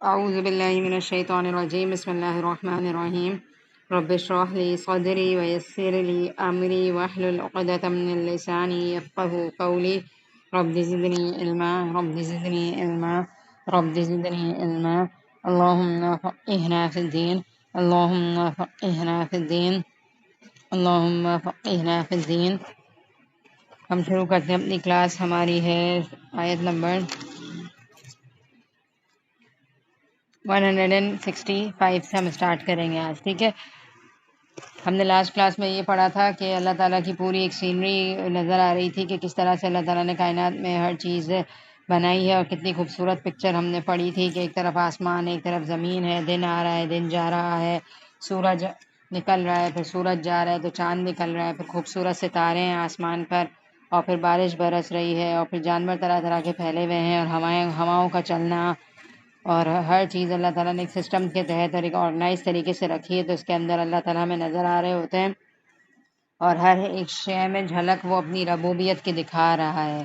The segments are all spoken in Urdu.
أعوذ بالله من الشيطان الرجيم بسم الله الرحمن الرحيم رب اشرح لي صدري ويسر لي أمري واحلل عقدة من لساني يفقه قولي رب زدني علما رب زدني علما رب زدني علما اللهم فقهنا في الدين اللهم فقهنا في الدين اللهم فقهنا في الدين. ہم شروع کرتے ہیں اپنی کلاس. ہماری ہے آیت نمبر 165 سے ہم اسٹارٹ کریں گے آج. ٹھیک ہے. ہم نے لاسٹ کلاس میں یہ پڑھا تھا کہ اللہ تعالیٰ کی پوری ایک سینری نظر آ رہی تھی کہ کس طرح سے اللہ تعالیٰ نے کائنات میں ہر چیز بنائی ہے، اور کتنی خوبصورت پکچر ہم نے پڑھی تھی کہ ایک طرف آسمان، ایک طرف زمین ہے، دن آ رہا ہے، دن جا رہا ہے، سورج نکل رہا ہے، پھر سورج جا رہا ہے تو چاند نکل رہا ہے، پھر خوبصورت ستارے ہیں آسمان پر، اور پھر بارش برس رہی ہے، اور پھر جانور طرح طرح کے پھیلے ہوئے ہیں، اور ہواؤں کا چلنا، اور ہر چیز اللہ تعالیٰ نے ایک سسٹم کے تحت اور ایک آرگنائز طریقے سے رکھی ہے. تو اس کے اندر اللہ تعالیٰ ہمیں نظر آ رہے ہوتے ہیں، اور ہر ایک شے میں جھلک وہ اپنی ربوبیت کی دکھا رہا ہے.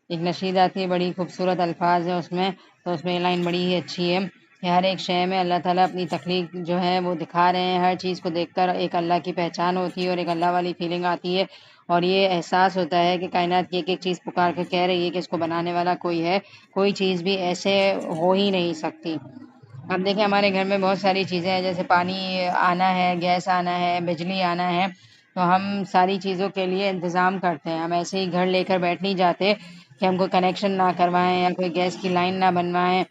ایک نشیدہ تھی، بڑی خوبصورت الفاظ ہے اس میں، تو اس میں یہ لائن بڑی ہی اچھی ہے کہ ہر ایک شے میں اللہ تعالیٰ اپنی تخلیق جو ہے وہ دکھا رہے ہیں. ہر چیز کو دیکھ کر ایک اللہ کی پہچان ہوتی ہے اور ایک اللہ والی فیلنگ آتی ہے، اور یہ احساس ہوتا ہے کہ کائنات کی ایک ایک چیز پکار کے کہہ رہی ہے کہ اس کو بنانے والا کوئی ہے، کوئی چیز بھی ایسے ہو ہی نہیں سکتی. اب دیکھیں ہمارے گھر میں بہت ساری چیزیں ہیں، جیسے پانی آنا ہے، گیس آنا ہے، بجلی آنا ہے، تو ہم ساری چیزوں کے لیے انتظام کرتے ہیں. ہم ایسے ہی گھر لے کر بیٹھ نہیں جاتے کہ ہم کوئی کنیکشن نہ کروائیں یا کوئی گیس کی لائن نہ بنوائیں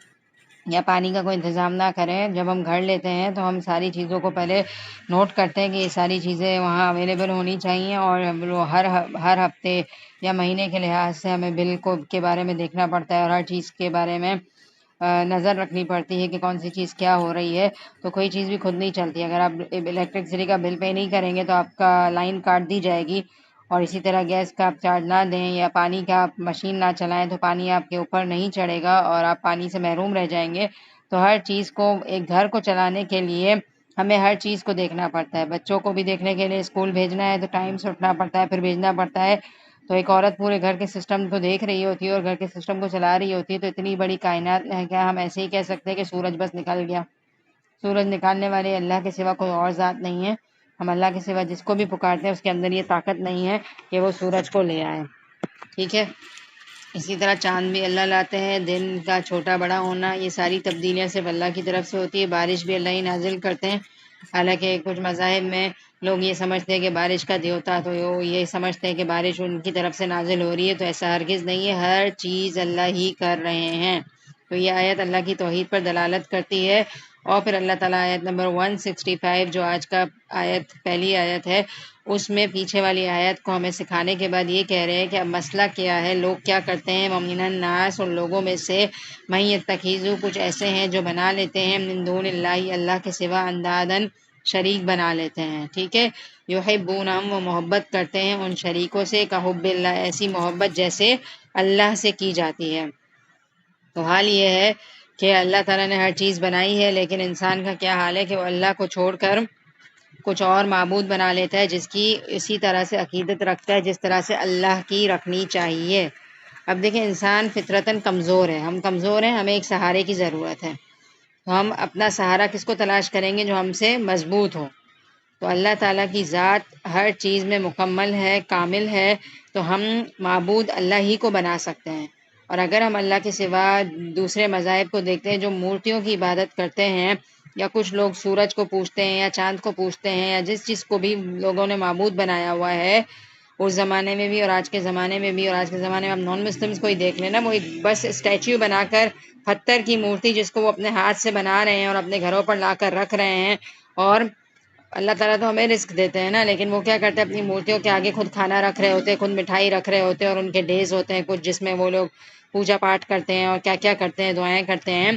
یا پانی کا کوئی انتظام نہ کریں. جب ہم گھر لیتے ہیں تو ہم ساری چیزوں کو پہلے نوٹ کرتے ہیں کہ یہ ساری چیزیں وہاں اویلیبل ہونی چاہیے، اور ہر ہفتے یا مہینے کے لحاظ سے ہمیں بل کے بارے میں دیکھنا پڑتا ہے، اور ہر چیز کے بارے میں نظر رکھنی پڑتی ہے کہ کون سی چیز کیا ہو رہی ہے. تو کوئی چیز بھی خود نہیں چلتی. اگر آپ الیکٹرکسٹی کا بل پے نہیں کریں گے تو آپ کا لائن کاٹ دی جائے گی، اور اسی طرح گیس کا آپ چارج نہ دیں یا پانی کا آپ مشین نہ چلائیں تو پانی آپ کے اوپر نہیں چڑھے گا اور آپ پانی سے محروم رہ جائیں گے. تو ہر چیز کو، ایک گھر کو چلانے کے لیے ہمیں ہر چیز کو دیکھنا پڑتا ہے. بچوں کو بھی دیکھنے کے لیے اسکول بھیجنا ہے تو ٹائم سے اٹھنا پڑتا ہے، پھر بھیجنا پڑتا ہے. تو ایک عورت پورے گھر کے سسٹم کو دیکھ رہی ہوتی ہے اور گھر کے سسٹم کو چلا رہی ہوتی ہے. تو اتنی بڑی کائنات ہے، کیا ہم ایسے ہی کہہ سکتے ہیں کہ سورج بس نکل گیا؟ سورج نکالنے والے اللہ کے سوا کوئی اور ذات نہیں ہے. ہم اللہ کے سوا جس کو بھی پکارتے ہیں اس کے اندر یہ طاقت نہیں ہے کہ وہ سورج کو لے آئے. ٹھیک ہے. اسی طرح چاند بھی اللہ لاتے ہیں. دن کا چھوٹا بڑا ہونا، یہ ساری تبدیلیاں صرف اللہ کی طرف سے ہوتی ہے. بارش بھی اللہ ہی نازل کرتے ہیں. حالانکہ کچھ مذاہب میں لوگ یہ سمجھتے ہیں کہ بارش کا دیوتا، تو یہ سمجھتے ہیں کہ بارش ان کی طرف سے نازل ہو رہی ہے. تو ایسا ہرگز نہیں ہے، ہر چیز اللہ ہی کر رہے ہیں. تو یہ آیت اللہ کی توحید پر دلالت کرتی ہے. اور پھر اللہ تعالیٰ آیت نمبر 165 جو آج کا پہلی آیت ہے، اس میں پیچھے والی آیت کو ہمیں سکھانے کے بعد یہ کہہ رہے ہیں کہ اب مسئلہ کیا ہے، لوگ کیا کرتے ہیں. وَمِنَ النَّاسِ، ان لوگوں میں سے مَن یَتَّخِذُ، کچھ ایسے ہیں جو بنا لیتے ہیں، مِن دون اللہ، اللہ کے سوا، اندادن، شریک بنا لیتے ہیں. ٹھیک ہے. یحبونہم، وہ محبت کرتے ہیں ان شریکوں سے، کحب اللہ، ایسی محبت جیسے اللہ سے کی جاتی ہے. تو حال یہ ہے کہ اللہ تعالیٰ نے ہر چیز بنائی ہے، لیکن انسان کا کیا حال ہے کہ وہ اللہ کو چھوڑ کر کچھ اور معبود بنا لیتا ہے، جس کی اسی طرح سے عقیدت رکھتا ہے جس طرح سے اللہ کی رکھنی چاہیے. اب دیکھیں انسان فطرتاً کمزور ہے، ہم کمزور ہیں، ہمیں ایک سہارے کی ضرورت ہے. تو ہم اپنا سہارا کس کو تلاش کریں گے؟ جو ہم سے مضبوط ہو. تو اللہ تعالیٰ کی ذات ہر چیز میں مکمل ہے، کامل ہے، تو ہم معبود اللہ ہی کو بنا سکتے ہیں. اور اگر ہم اللہ کے سوا دوسرے مذاہب کو دیکھتے ہیں جو مورتیوں کی عبادت کرتے ہیں، یا کچھ لوگ سورج کو پوجتے ہیں یا چاند کو پوجتے ہیں، یا جس چیز کو بھی لوگوں نے معبود بنایا ہوا ہے، اس زمانے میں بھی اور آج کے زمانے میں بھی. اور آج کے زمانے میں ہم نان مسلمس کو ہی دیکھ لینا، وہ ایک بس اسٹیچو بنا کر، پتھر کی مورتی جس کو وہ اپنے ہاتھ سے بنا رہے ہیں اور اپنے گھروں پر لا کر رکھ رہے ہیں. اور اللہ تعالیٰ تو ہمیں رزق دیتے ہیں نا، لیکن وہ کیا کرتے ہیں؟ اپنی مورتیوں کے آگے خود کھانا رکھ رہے ہوتے ہیں، خود مٹھائی رکھ رہے ہوتے ہیں، اور ان کے ڈیز ہوتے ہیں کچھ جس میں وہ لوگ پوجا پاٹ کرتے ہیں اور کیا کیا کرتے ہیں، دعائیں کرتے ہیں.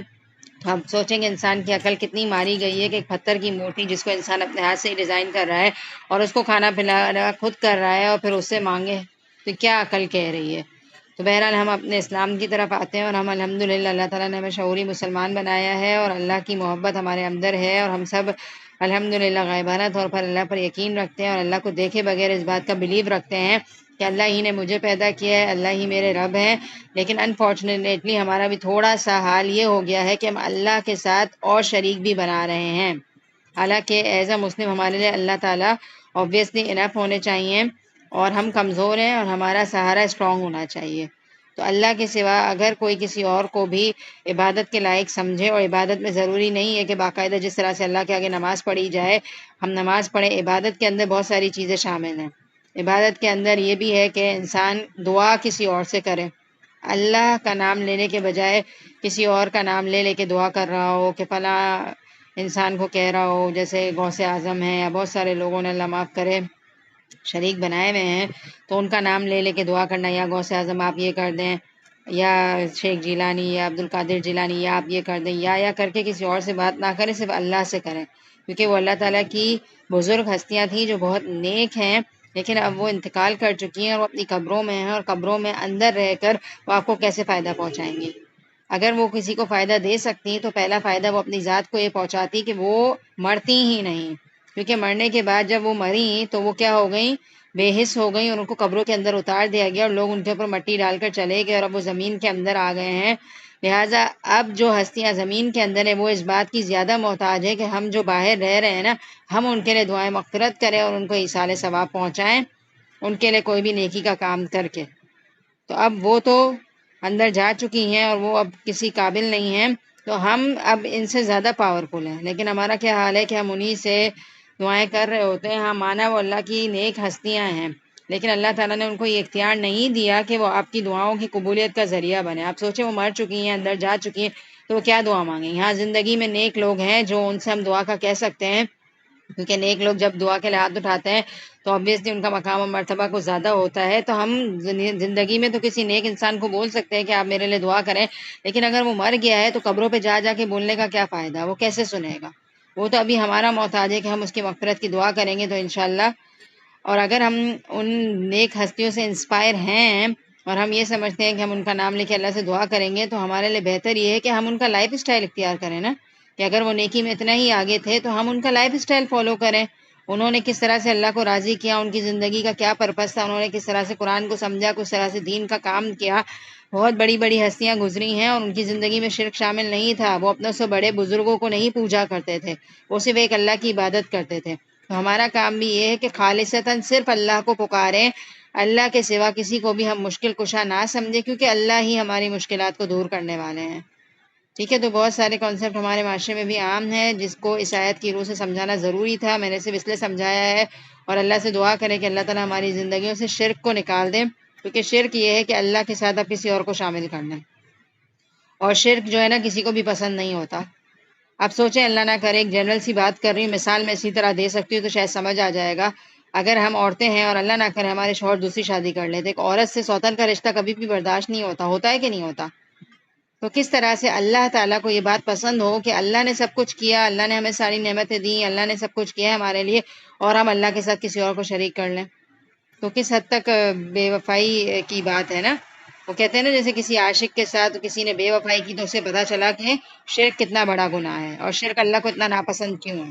ہم سوچیں کہ انسان کی عقل کتنی ماری گئی ہے کہ ایک پتھر کی مورتی جس کو انسان اپنے ہاتھ سے ہی ڈیزائن کر رہا ہے اور اس کو کھانا پلا رہا خود کر رہا ہے، اور پھر اس سے مانگے، تو کیا عقل کہہ رہی ہے؟ تو بہرحال ہم اپنے اسلام کی طرف آتے ہیں، اور ہم الحمدللہ اللہ تعالیٰ نے ہمیں شعوری مسلمان بنایا ہے، اور اللہ کی محبت ہمارے اندر ہے، اور ہم سب الحمدللہ غائبانہ طور پر اللہ پر یقین رکھتے ہیں، اور اللہ کو دیکھے بغیر اس بات کا بلیو رکھتے ہیں کہ اللہ ہی نے مجھے پیدا کیا ہے، اللہ ہی میرے رب ہیں، لیکن انفارچونیٹلی ہمارا بھی تھوڑا سا حال یہ ہو گیا ہے کہ ہم اللہ کے ساتھ اور شریک بھی بنا رہے ہیں، حالانکہ ایز اے مسلم ہمارے لیے اللہ تعالیٰ obviously انف ہونے چاہیے، اور ہم کمزور ہیں اور ہمارا سہارا اسٹرانگ ہونا چاہیے۔ تو اللہ کے سوا اگر کوئی کسی اور کو بھی عبادت کے لائق سمجھے، اور عبادت میں ضروری نہیں ہے کہ باقاعدہ جس طرح سے اللہ کے آگے نماز پڑھی جائے ہم نماز پڑھیں، عبادت کے اندر بہت ساری چیزیں شامل ہیں۔ عبادت کے اندر یہ بھی ہے کہ انسان دعا کسی اور سے کرے، اللہ کا نام لینے کے بجائے کسی اور کا نام لے لے کے دعا کر رہا ہو، کہ فلاں انسان کو کہہ رہا ہو، جیسے غوث اعظم ہیں یا بہت سارے لوگوں نے اللہ معاف کرے شریک بنائے ہوئے ہیں، تو ان کا نام لے لے کے دعا کرنا، یا غوث اعظم آپ یہ کر دیں، یا شیخ جیلانی یا عبد القادر جیلانی یا آپ یہ کر دیں، یا کر کے کسی اور سے بات نہ کریں، صرف اللہ سے کریں، کیونکہ وہ اللہ تعالیٰ کی بزرگ ہستیاں تھیں جو بہت نیک ہیں، لیکن اب وہ انتقال کر چکی ہیں اور وہ اپنی قبروں میں ہیں، اور قبروں میں اندر رہ کر وہ آپ کو کیسے فائدہ پہنچائیں گی؟ اگر وہ کسی کو فائدہ دے سکتی تو پہلا فائدہ وہ اپنی ذات کو یہ پہنچاتی کہ وہ مرتی ہی نہیں، کیونکہ مرنے کے بعد جب وہ مری تو وہ کیا ہو گئیں؟ بے حس ہو گئیں، اور ان کو قبروں کے اندر اتار دیا گیا اور لوگ ان کے اوپر مٹی ڈال کر چلے گئے، اور اب وہ زمین کے اندر آ گئے ہیں۔ لہٰذا اب جو ہستیاں زمین کے اندر ہیں وہ اس بات کی زیادہ محتاج ہے کہ ہم جو باہر رہ رہے ہیں نا، ہم ان کے لیے دعائیں مغفرت کریں اور ان کو ایصال ثواب پہنچائیں، ان کے لیے کوئی بھی نیکی کا کام کر کے۔ تو اب وہ تو اندر جا چکی ہیں اور وہ اب کسی قابل نہیں ہیں، تو ہم اب ان سے زیادہ پاورفل ہیں، لیکن ہمارا کیا حال ہے کہ ہم انہی سے دعائیں کر رہے ہوتے ہیں۔ ہاں مانا وہ اللہ کی نیک ہستیاں ہیں، لیکن اللہ تعالیٰ نے ان کو یہ اختیار نہیں دیا کہ وہ آپ کی دعاؤں کی قبولیت کا ذریعہ بنے۔ آپ سوچیں وہ مر چکی ہیں، اندر جا چکی ہیں، تو وہ کیا دعا مانگیں؟ یہاں زندگی میں نیک لوگ ہیں جو ان سے ہم دعا کا کہہ سکتے ہیں، کیونکہ نیک لوگ جب دعا کے لیے ہاتھ اٹھاتے ہیں تو obviously ان کا مقام و مرتبہ کچھ زیادہ ہوتا ہے، تو ہم زندگی میں تو کسی نیک انسان کو بول سکتے ہیں کہ آپ میرے لیے دعا کریں، لیکن اگر وہ مر گیا ہے تو قبروں پہ جا جا کے بولنے کا کیا فائدہ؟ وہ کیسے سنے گا؟ وہ تو ابھی ہمارا محتاج ہے کہ ہم اس کی مغفرت کی دعا کریں گے تو انشاءاللہ۔ اور اگر ہم ان نیک ہستیوں سے انسپائر ہیں اور ہم یہ سمجھتے ہیں کہ ہم ان کا نام لے کے اللہ سے دعا کریں گے، تو ہمارے لیے بہتر یہ ہے کہ ہم ان کا لائف اسٹائل اختیار کریں نا، کہ اگر وہ نیکی میں اتنا ہی آگے تھے تو ہم ان کا لائف اسٹائل فالو کریں۔ انہوں نے کس طرح سے اللہ کو راضی کیا، ان کی زندگی کا کیا پرپس تھا، انہوں نے کس طرح سے قرآن کو سمجھا، کس طرح سے دین کا کام کیا۔ بہت بڑی بڑی ہستیاں گزری ہیں اور ان کی زندگی میں شرک شامل نہیں تھا، وہ اپنے سے بڑے بزرگوں کو نہیں پوجا کرتے تھے، وہ صرف ایک اللہ کی عبادت کرتے تھے۔ تو ہمارا کام بھی یہ ہے کہ خالصتاً صرف اللہ کو پکاریں، اللہ کے سوا کسی کو بھی ہم مشکل کشا نہ سمجھیں، کیونکہ اللہ ہی ہماری مشکلات کو دور کرنے والے ہیں۔ ٹھیک ہے، تو بہت سارے کانسیپٹ ہمارے معاشرے میں بھی عام ہیں جس کو اس آیت کی روح سے سمجھانا ضروری تھا، میں نے صرف اس لیے سمجھایا ہے، اور اللہ سے دعا کریں کہ اللہ تعالیٰ ہماری زندگیوں سے شرک کو نکال دیں، کیونکہ شرک یہ ہے کہ اللہ کے ساتھ اب کسی اور کو شامل کرنا، اور شرک جو ہے نا کسی کو بھی پسند نہیں ہوتا۔ اب سوچیں، اللہ نہ کرے، ایک جنرل سی بات کر رہی ہوں، مثال میں اسی طرح دے سکتی ہوں تو شاید سمجھ آ جائے گا۔ اگر ہم عورتیں ہیں اور اللہ نہ کرے ہمارے شوہر دوسری شادی کر لیتے، ایک عورت سے سوتن کا رشتہ کبھی بھی برداشت نہیں ہوتا، ہوتا ہے کہ نہیں ہوتا؟ تو کس طرح سے اللہ تعالیٰ کو یہ بات پسند ہو کہ اللہ نے سب کچھ کیا، اللہ نے ہمیں ساری نعمتیں دی، اللہ نے سب کچھ کیا ہے ہمارے لیے، اور ہم اللہ کے ساتھ کسی اور کو شریک کر لیں؟ تو کس حد تک بے وفائی کی بات ہے نا۔ وہ کہتے ہیں نا جیسے کسی عاشق کے ساتھ کسی نے بے وفائی کی تو اسے پتہ چلا کہ شرک کتنا بڑا گناہ ہے، اور شرک اللہ کو اتنا ناپسند کیوں ہے،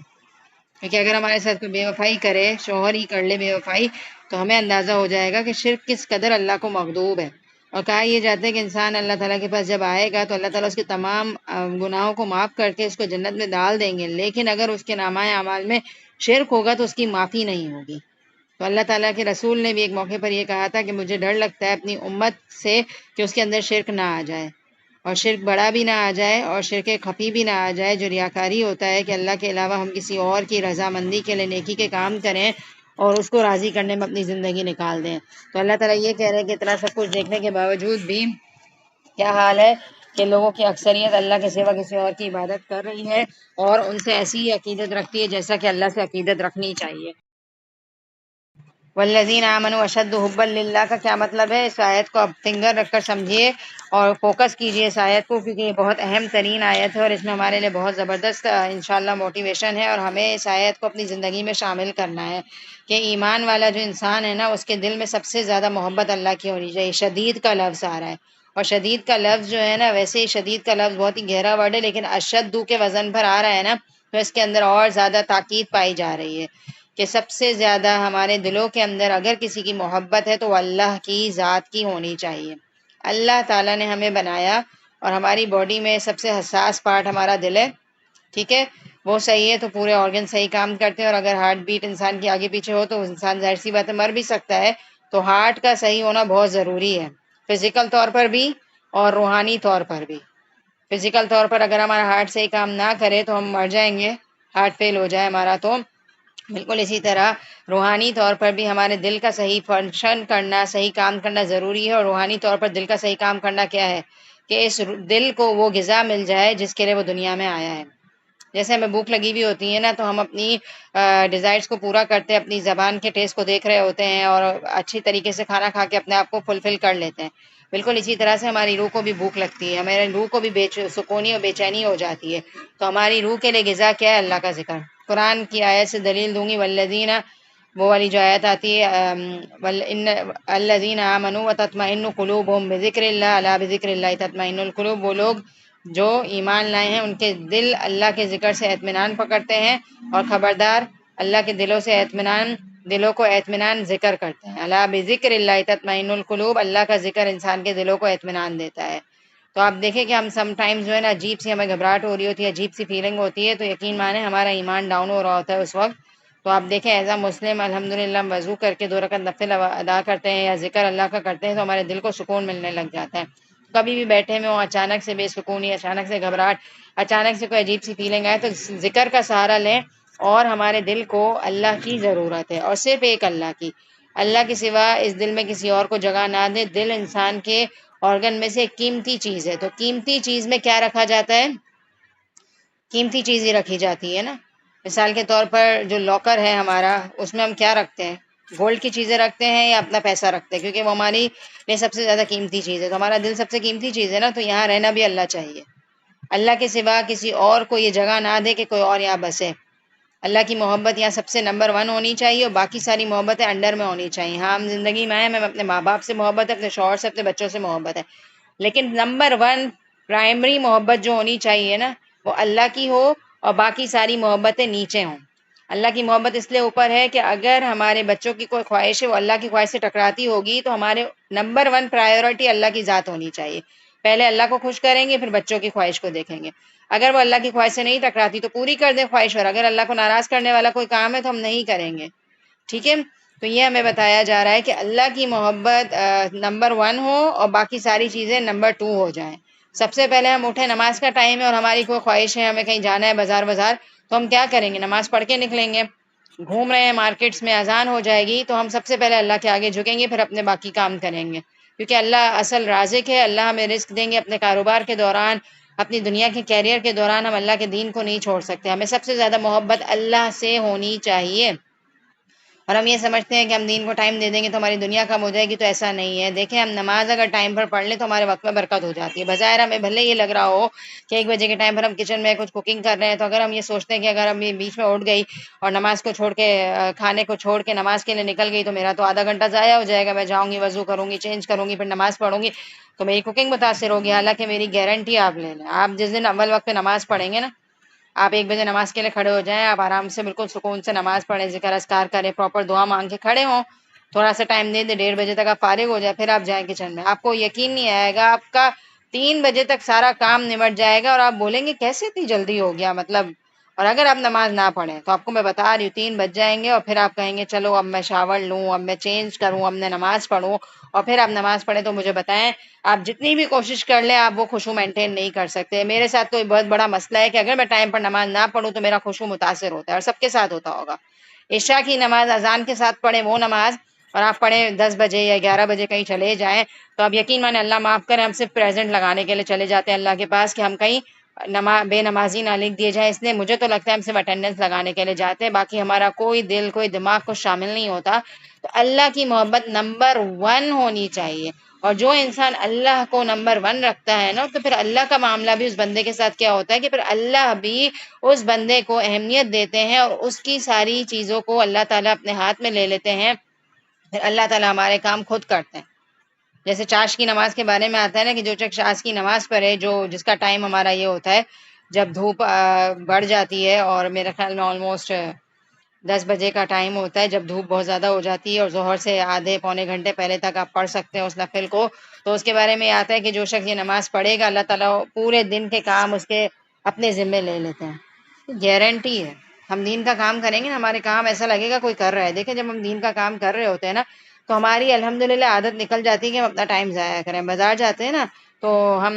کیونکہ اگر ہمارے ساتھ کوئی بے وفائی کرے، شوہر ہی کر لے بے وفائی، تو ہمیں اندازہ ہو جائے گا کہ شرک کس قدر اللہ کو مغضوب ہے۔ اور کہا یہ جاتا ہے کہ انسان اللہ تعالیٰ کے پاس جب آئے گا تو اللہ تعالیٰ اس کے تمام گناہوں کو معاف کر کے اس کو جنت میں ڈال دیں گے، لیکن اگر اس کے نامہ اعمال میں شرک ہوگا تو اس کی معافی نہیں ہوگی۔ تو اللہ تعالیٰ کے رسول نے بھی ایک موقع پر یہ کہا تھا کہ مجھے ڈر لگتا ہے اپنی امت سے کہ اس کے اندر شرک نہ آ جائے، اور شرک بڑا بھی نہ آ جائے، اور شرک خفی بھی نہ آ جائے جو ریاکاری ہوتا ہے، کہ اللہ کے علاوہ ہم کسی اور کی رضامندی کے لیے نیکی کے کام کریں اور اس کو راضی کرنے میں اپنی زندگی نکال دیں۔ تو اللہ تعالیٰ یہ کہہ رہے ہیں کہ اتنا سب کچھ دیکھنے کے باوجود بھی کیا حال ہے کہ لوگوں کی اکثریت اللہ کے سوا کسی اور کی عبادت کر رہی ہے، اور ان سے ایسی ہی عقیدت رکھتی ہے جیسا کہ اللہ سے عقیدت رکھنی چاہیے۔ والذین آمنوا اشد حبا للہ کا کیا مطلب ہے؟ اس آیت کو اب فنگر رکھ کر سمجھیے اور فوکس کیجیے اس آیت کو، کیونکہ یہ بہت اہم ترین آیت ہے اور اس میں ہمارے لیے بہت زبردست انشاءاللہ موٹیویشن ہے، اور ہمیں اس آیت کو اپنی زندگی میں شامل کرنا ہے کہ ایمان والا جو انسان ہے نا اس کے دل میں سب سے زیادہ محبت اللہ کی ہونی چاہیے۔ شدید کا لفظ آ رہا ہے، اور شدید کا لفظ جو ہے نا، ویسے ہی شدید کا لفظ بہت ہی گہرا ورڈ ہے، لیکن اشدو کے وزن پر آ رہا ہے نا، تو اس کے اندر اور زیادہ تاکید پائی جا رہی ہے کہ سب سے زیادہ ہمارے دلوں کے اندر اگر کسی کی محبت ہے تو وہ اللہ کی ذات کی ہونی چاہیے۔ اللہ تعالیٰ نے ہمیں بنایا اور ہماری باڈی میں سب سے حساس پارٹ ہمارا دل ہے، ٹھیک ہے، وہ صحیح ہے تو پورے آرگن صحیح کام کرتے ہیں، اور اگر ہارٹ بیٹ انسان کی آگے پیچھے ہو تو انسان ظاہر سی بات ہے مر بھی سکتا ہے، تو ہارٹ کا صحیح ہونا بہت ضروری ہے، فزیکل طور پر بھی اور روحانی طور پر بھی۔ فزیکل طور پر اگر ہمارا ہارٹ صحیح کام نہ کرے تو ہم مر جائیں گے، ہارٹ فیل ہو جائے ہمارا تو بالکل اسی طرح روحانی طور پر بھی ہمارے دل کا صحیح فنکشن کرنا، صحیح کام کرنا ضروری ہے، اور روحانی طور پر دل کا صحیح کام کرنا کیا ہے کہ اس دل کو وہ غذا مل جائے جس کے لیے وہ دنیا میں آیا ہے۔ جیسے ہمیں بھوک لگی ہوئی ہوتی ہے نا تو ہم اپنی ڈیزائرز کو پورا کرتے ہیں، اپنی زبان کے ٹیسٹ کو دیکھ رہے ہوتے ہیں اور اچھی طریقے سے کھانا کھا کے اپنے آپ کو فلفل کر لیتے ہیں۔ بالکل اسی طرح سے ہماری روح کو بھی بھوک لگتی ہے، ہمارے روح کو بھی سکونی اور بے چینی ہو جاتی ہے، تو ہماری روح کے لیے غذا کیا ہے؟ اللہ کا ذکر۔ قرآن کی آیت سے دلیل دوں گی، والذین، وہ والی جو آیت آتی ہے الذین آمنوا وتطمئن قلوبهم بذکر اللہ، الا بذکر اللہ تطمئن القلوب، وہ لوگ جو ایمان لائے ہیں ان کے دل اللہ کے ذکر سے اطمینان پکڑتے ہیں، اور خبردار اللہ کے دلوں کو اطمینان ذکر کرتے ہیں۔ الا بذکر اللہ تطمئن القلوب، اللہ کا ذکر انسان کے دلوں کو اطمینان دیتا ہے۔ تو آپ دیکھیں کہ ہم سم ٹائمز جو ہے نا عجیب سی ہمیں گھبراہٹ ہو رہی ہوتی ہے، عجیب سی فیلنگ ہوتی ہے، تو یقین مانیں ہمارا ایمان ڈاؤن ہو رہا ہوتا ہے اس وقت۔ تو آپ دیکھیں ایز اے مسلم الحمدللہ ہم وضو کر کے 2 رکعت نفل ادا کرتے ہیں یا ذکر اللہ کا کرتے ہیں تو ہمارے دل کو سکون ملنے لگ جاتا ہے۔ کبھی بھی بیٹھے میں ہوں، اچانک سے بے سکونی، اچانک سے گھبراہٹ، اچانک سے کوئی عجیب سی فیلنگ آئے تو ذکر کا سہارا لیں، اور ہمارے دل کو اللہ کی ضرورت ہے، اور صرف ایک اللہ کی، اللہ کے سوا اس دل میں کسی اور کو جگہ نہ دے۔ دل انسان کے آرگن میں سے ایک قیمتی چیز ہے، تو قیمتی چیز میں کیا رکھا جاتا ہے؟ قیمتی چیز ہی رکھی جاتی ہے نا۔ مثال کے طور پر جو لاکر ہے ہمارا، اس میں ہم کیا رکھتے ہیں؟ گولڈ کی چیزیں رکھتے ہیں یا اپنا پیسہ رکھتے ہیں؟ کیونکہ وہ ہماری لیے سب سے زیادہ قیمتی چیز ہے، تو ہمارا دل سب سے قیمتی چیز ہے نا، تو یہاں رہنا بھی اللہ چاہیے۔ اللہ کے سوا کسی اور کو یہ جگہ نہ دے کہ کوئی اور یہاں بسے۔ اللہ کی محبت یہاں سب سے نمبر 1 ہونی چاہیے، اور باقی ساری محبتیں انڈر میں ہونی چاہیے۔ ہاں ہم زندگی میں آئے، ہمیں اپنے ماں باپ سے محبت ہے، اپنے شوہر سے، اپنے بچوں سے محبت ہے، لیکن نمبر 1 پرائمری محبت جو ہونی چاہیے نا وہ اللہ کی ہو، اور باقی ساری محبتیں نیچے ہوں۔ اللہ کی محبت اس لیے اوپر ہے کہ اگر ہمارے بچوں کی کوئی خواہش ہے وہ اللہ کی خواہش سے ٹکراتی ہوگی تو ہمارے نمبر 1 پرائیورٹی اللہ کی ذات ہونی چاہیے۔ پہلے اللہ کو خوش کریں گے، پھر بچوں کی خواہش کو دیکھیں گے۔ اگر وہ اللہ کی خواہش سے نہیں ٹکراتی تو پوری کر دیں خواہش، اور اگر اللہ کو ناراض کرنے والا کوئی کام ہے تو ہم نہیں کریں گے، ٹھیک ہے۔ تو یہ ہمیں بتایا جا رہا ہے کہ اللہ کی محبت نمبر 1 ہو اور باقی ساری چیزیں نمبر 2 ہو جائیں۔ سب سے پہلے ہم اٹھیں، نماز کا ٹائم ہے اور ہماری کوئی خواہش ہے، ہمیں کہیں جانا ہے بازار تو ہم کیا کریں گے؟ نماز پڑھ کے نکلیں گے۔ گھوم رہے ہیں مارکیٹس میں، اذان ہو جائے گی تو ہم سب سے پہلے اللہ کے آگے جھکیں گے، پھر اپنے باقی کام کریں گے، کیونکہ اللہ اصل رازق ہے۔ اللہ ہمیں رزق دیں گے اپنے کاروبار کے دوران، اپنی دنیا کے کیریئر کے دوران۔ ہم اللہ کے دین کو نہیں چھوڑ سکتے، ہمیں سب سے زیادہ محبت اللہ سے ہونی چاہیے۔ اور ہم یہ سمجھتے ہیں کہ ہم دین کو ٹائم دے دیں گے تو ہماری دنیا کم ہو جائے گی، تو ایسا نہیں ہے۔ دیکھیں ہم نماز اگر ٹائم پر پڑھ لیں تو ہمارے وقت میں برکت ہو جاتی ہے۔ بظاہر ہمیں بھلے یہ لگ رہا ہو کہ 1 بجے کے ٹائم پر ہم کچن میں کچھ کوکنگ کر رہے ہیں، تو اگر ہم یہ سوچتے ہیں کہ اگر ہم یہ بیچ میں اٹھ گئی اور نماز کو چھوڑ کے کھانے کو چھوڑ کے نماز کے لیے نکل گئی تو میرا تو آدھا گھنٹہ ضائع ہو جائے گا، میں جاؤں گی، وضو کروں گی، چینج کروں گی، پھر نماز پڑھوں گی، تو میری کوکنگ متاثر ہوگی۔ حالانکہ میری گارنٹی آپ لے لیں، آپ جس دن اول وقت پہ نماز پڑھیں گے نا، آپ 1 بجے نماز کے لیے کھڑے ہو جائیں، آپ آرام سے بالکل سکون سے نماز پڑھیں، ذکر اذکار کریں، پراپر دعا مانگ کے کھڑے ہوں، تھوڑا سا ٹائم دے دیں، 1:30 بجے تک آپ فارغ ہو جائیں، پھر آپ جائیں کچن میں، آپ کو یقین نہیں آئے گا، آپ کا 3 بجے تک سارا کام نمٹ جائے گا، اور آپ بولیں گے کیسے اتنی جلدی ہو گیا مطلب۔ اور اگر آپ نماز نہ پڑھیں تو آپ کو میں بتا رہی ہوں 3 بج جائیں گے، اور پھر آپ کہیں گے چلو اب میں شاور لوں، اب میں چینج کروں، اب میں نماز پڑھوں، اور پھر آپ نماز پڑھیں تو مجھے بتائیں آپ جتنی بھی کوشش کر لیں آپ وہ خشوع مینٹین نہیں کر سکتے۔ میرے ساتھ تو بہت بڑا مسئلہ ہے کہ اگر میں ٹائم پر نماز نہ پڑھوں تو میرا خشوع متاثر ہوتا ہے، اور سب کے ساتھ ہوتا ہوگا۔ عشاء کی نماز اذان کے ساتھ پڑھیں وہ نماز، اور آپ پڑھیں 10 بجے یا 11 بجے کہیں چلے جائیں، تو اب یقین مانیں اللہ معاف کرے، ہم صرف پریزنٹ لگانے کے لیے چلے جاتے ہیں اللہ کے پاس کہ ہم کہیں بے نمازی نہ لکھ دیے جائیں، اس لیے مجھے تو لگتا ہے ہم صرف اٹینڈنس لگانے کے لیے جاتے ہیں، باقی ہمارا کوئی دل کوئی دماغ کو شامل نہیں ہوتا۔ تو اللہ کی محبت نمبر 1 ہونی چاہیے، اور جو انسان اللہ کو نمبر 1 رکھتا ہے نا تو پھر اللہ کا معاملہ بھی اس بندے کے ساتھ کیا ہوتا ہے کہ پھر اللہ بھی اس بندے کو اہمیت دیتے ہیں، اور اس کی ساری چیزوں کو اللہ تعالیٰ اپنے ہاتھ میں لے لیتے ہیں، پھر اللہ تعالیٰ ہمارے کام خود کرتے ہیں۔ جیسے چاش کی نماز کے بارے میں آتا ہے نا کہ جو شخص چاش کی نماز پڑھے، جس کا ٹائم ہمارا یہ ہوتا ہے جب دھوپ بڑھ جاتی ہے، اور میرے خیال میں آلموسٹ 10 بجے کا ٹائم ہوتا ہے جب دھوپ بہت زیادہ ہو جاتی ہے، اور ظہر سے آدھے پونے گھنٹے پہلے تک آپ پڑھ سکتے ہیں اس نفل کو. تو اس کے بارے میں آتا ہے کہ جو شخص یہ نماز پڑھے گا، اللہ تعالیٰ پورے دن کے کام اس کے اپنے ذمے لے لیتے ہیں. گارنٹی ہے. ہم دین کا کام کریں گے نا، ہمارے کام ایسا لگے گا کوئی کر رہا ہے. دیکھیں جب ہم دین کا کام کر رہے ہوتے ہیں نا، تو ہماری الحمدللہ عادت نکل جاتی ہے کہ ہم اپنا ٹائم ضائع کریں. بازار جاتے ہیں نا تو ہم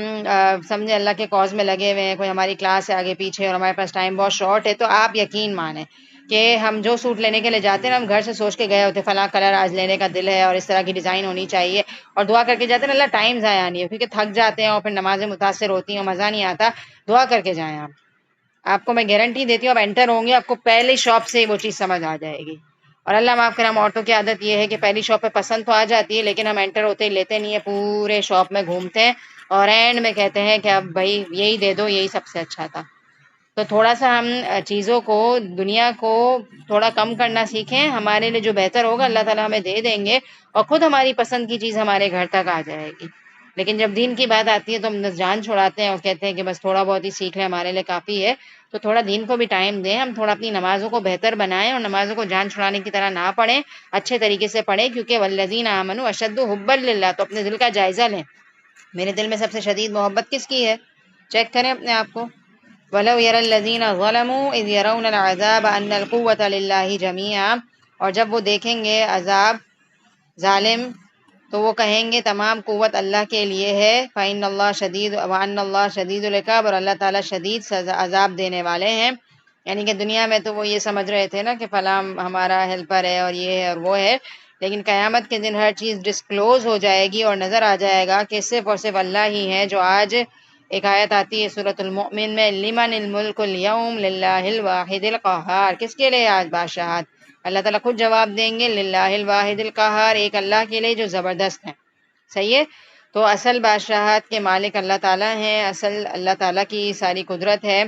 سمجھے اللہ کے کاز میں لگے ہوئے ہیں، کوئی ہماری کلاس ہے آگے پیچھے اور ہمارے پاس ٹائم بہت شارٹ ہے، تو آپ یقین مانیں کہ ہم جو سوٹ لینے کے لیے جاتے ہیں نا، ہم گھر سے سوچ کے گئے ہوتے ہیں فلاں کلر آج لینے کا دل ہے اور اس طرح کی ڈیزائن ہونی چاہیے، اور دعا کر کے جاتے ہیں. اللہ ٹائم ضائع نہیں ہے، کیونکہ تھک جاتے ہیں اور پھر نمازیں متاثر ہوتی ہیں اور مزہ نہیں آتا. دعا کر کے جائیں. آپ کو میں گارنٹی دیتی ہوں، آپ انٹر ہوں گے آپ کو پہلی شاپ سے وہ چیز سمجھ آ جائے گی. اور اللہ معاف کرے، ہم عورتوں کی عادت یہ ہے کہ پہلی شاپ پہ پسند تو آ جاتی ہے لیکن ہم انٹر ہوتے ہی لیتے نہیں ہیں، پورے شاپ میں گھومتے ہیں اور اینڈ میں کہتے ہیں کہ اب بھائی یہی دے دو، یہی سب سے اچھا تھا. تو تھوڑا سا ہم چیزوں کو، دنیا کو تھوڑا کم کرنا سیکھیں. ہمارے لیے جو بہتر ہوگا اللہ تعالیٰ ہمیں دے دیں گے اور خود ہماری پسند کی چیز ہمارے گھر تک آ جائے گی. لیکن جب دین کی بات آتی ہے تو ہم جان چھڑاتے ہیں اور کہتے ہیں کہ بس تھوڑا بہت ہی سیکھ لیں ہمارے لیے کافی ہے. تو تھوڑا دین کو بھی ٹائم دیں، ہم تھوڑا اپنی نمازوں کو بہتر بنائیں اور نمازوں کو جان چھڑانے کی طرح نہ پڑھیں، اچھے طریقے سے پڑھیں. کیونکہ والذین آمنوا اشد حبا للہ. تو اپنے دل کا جائزہ لیں، میرے دل میں سب سے شدید محبت کس کی ہے؟ چیک کریں اپنے آپ کو. وَلَوْ يَرَى الَّذِينَ ظَلَمُوا إِذْ يَرَوْنَ الْعَذَابَ أَنَّ الْقُوَّةَ لِلَّهِ جَمِيعًا. اور جب وہ دیکھیں گے عذاب ظالم تو وہ کہیں گے تمام قوت اللہ کے لیے ہے. فَإِنَّ اللَّهَ شَدِيدُ وَأَنَّ اللَّهَ شَدِيدُ الْعِقَابِ. اور اللہ تعالیٰ شدید عذاب دینے والے ہیں. یعنی کہ دنیا میں تو وہ یہ سمجھ رہے تھے نا کہ فلاں ہمارا ہیلپر ہے اور یہ ہے اور وہ ہے، لیکن قیامت کے دن ہر چیز ڈسکلوز ہو جائے گی اور نظر آ جائے گا کہ صرف اور صرف اللہ ہی ہے. جو آج ایک آیت آتی ہے سورۃ المؤمن میں، لمن الملک اليوم للہ الواحد القہار. کس کے لیے آج بادشاہت؟ اللہ تعالیٰ خود جواب دیں گے للہ الواحد القہار، ایک اللہ کے لیے جو زبردست ہے. صحیح ہے. تو اصل بادشاہت کے مالک اللہ تعالیٰ ہیں، اصل اللہ تعالیٰ کی ساری قدرت ہے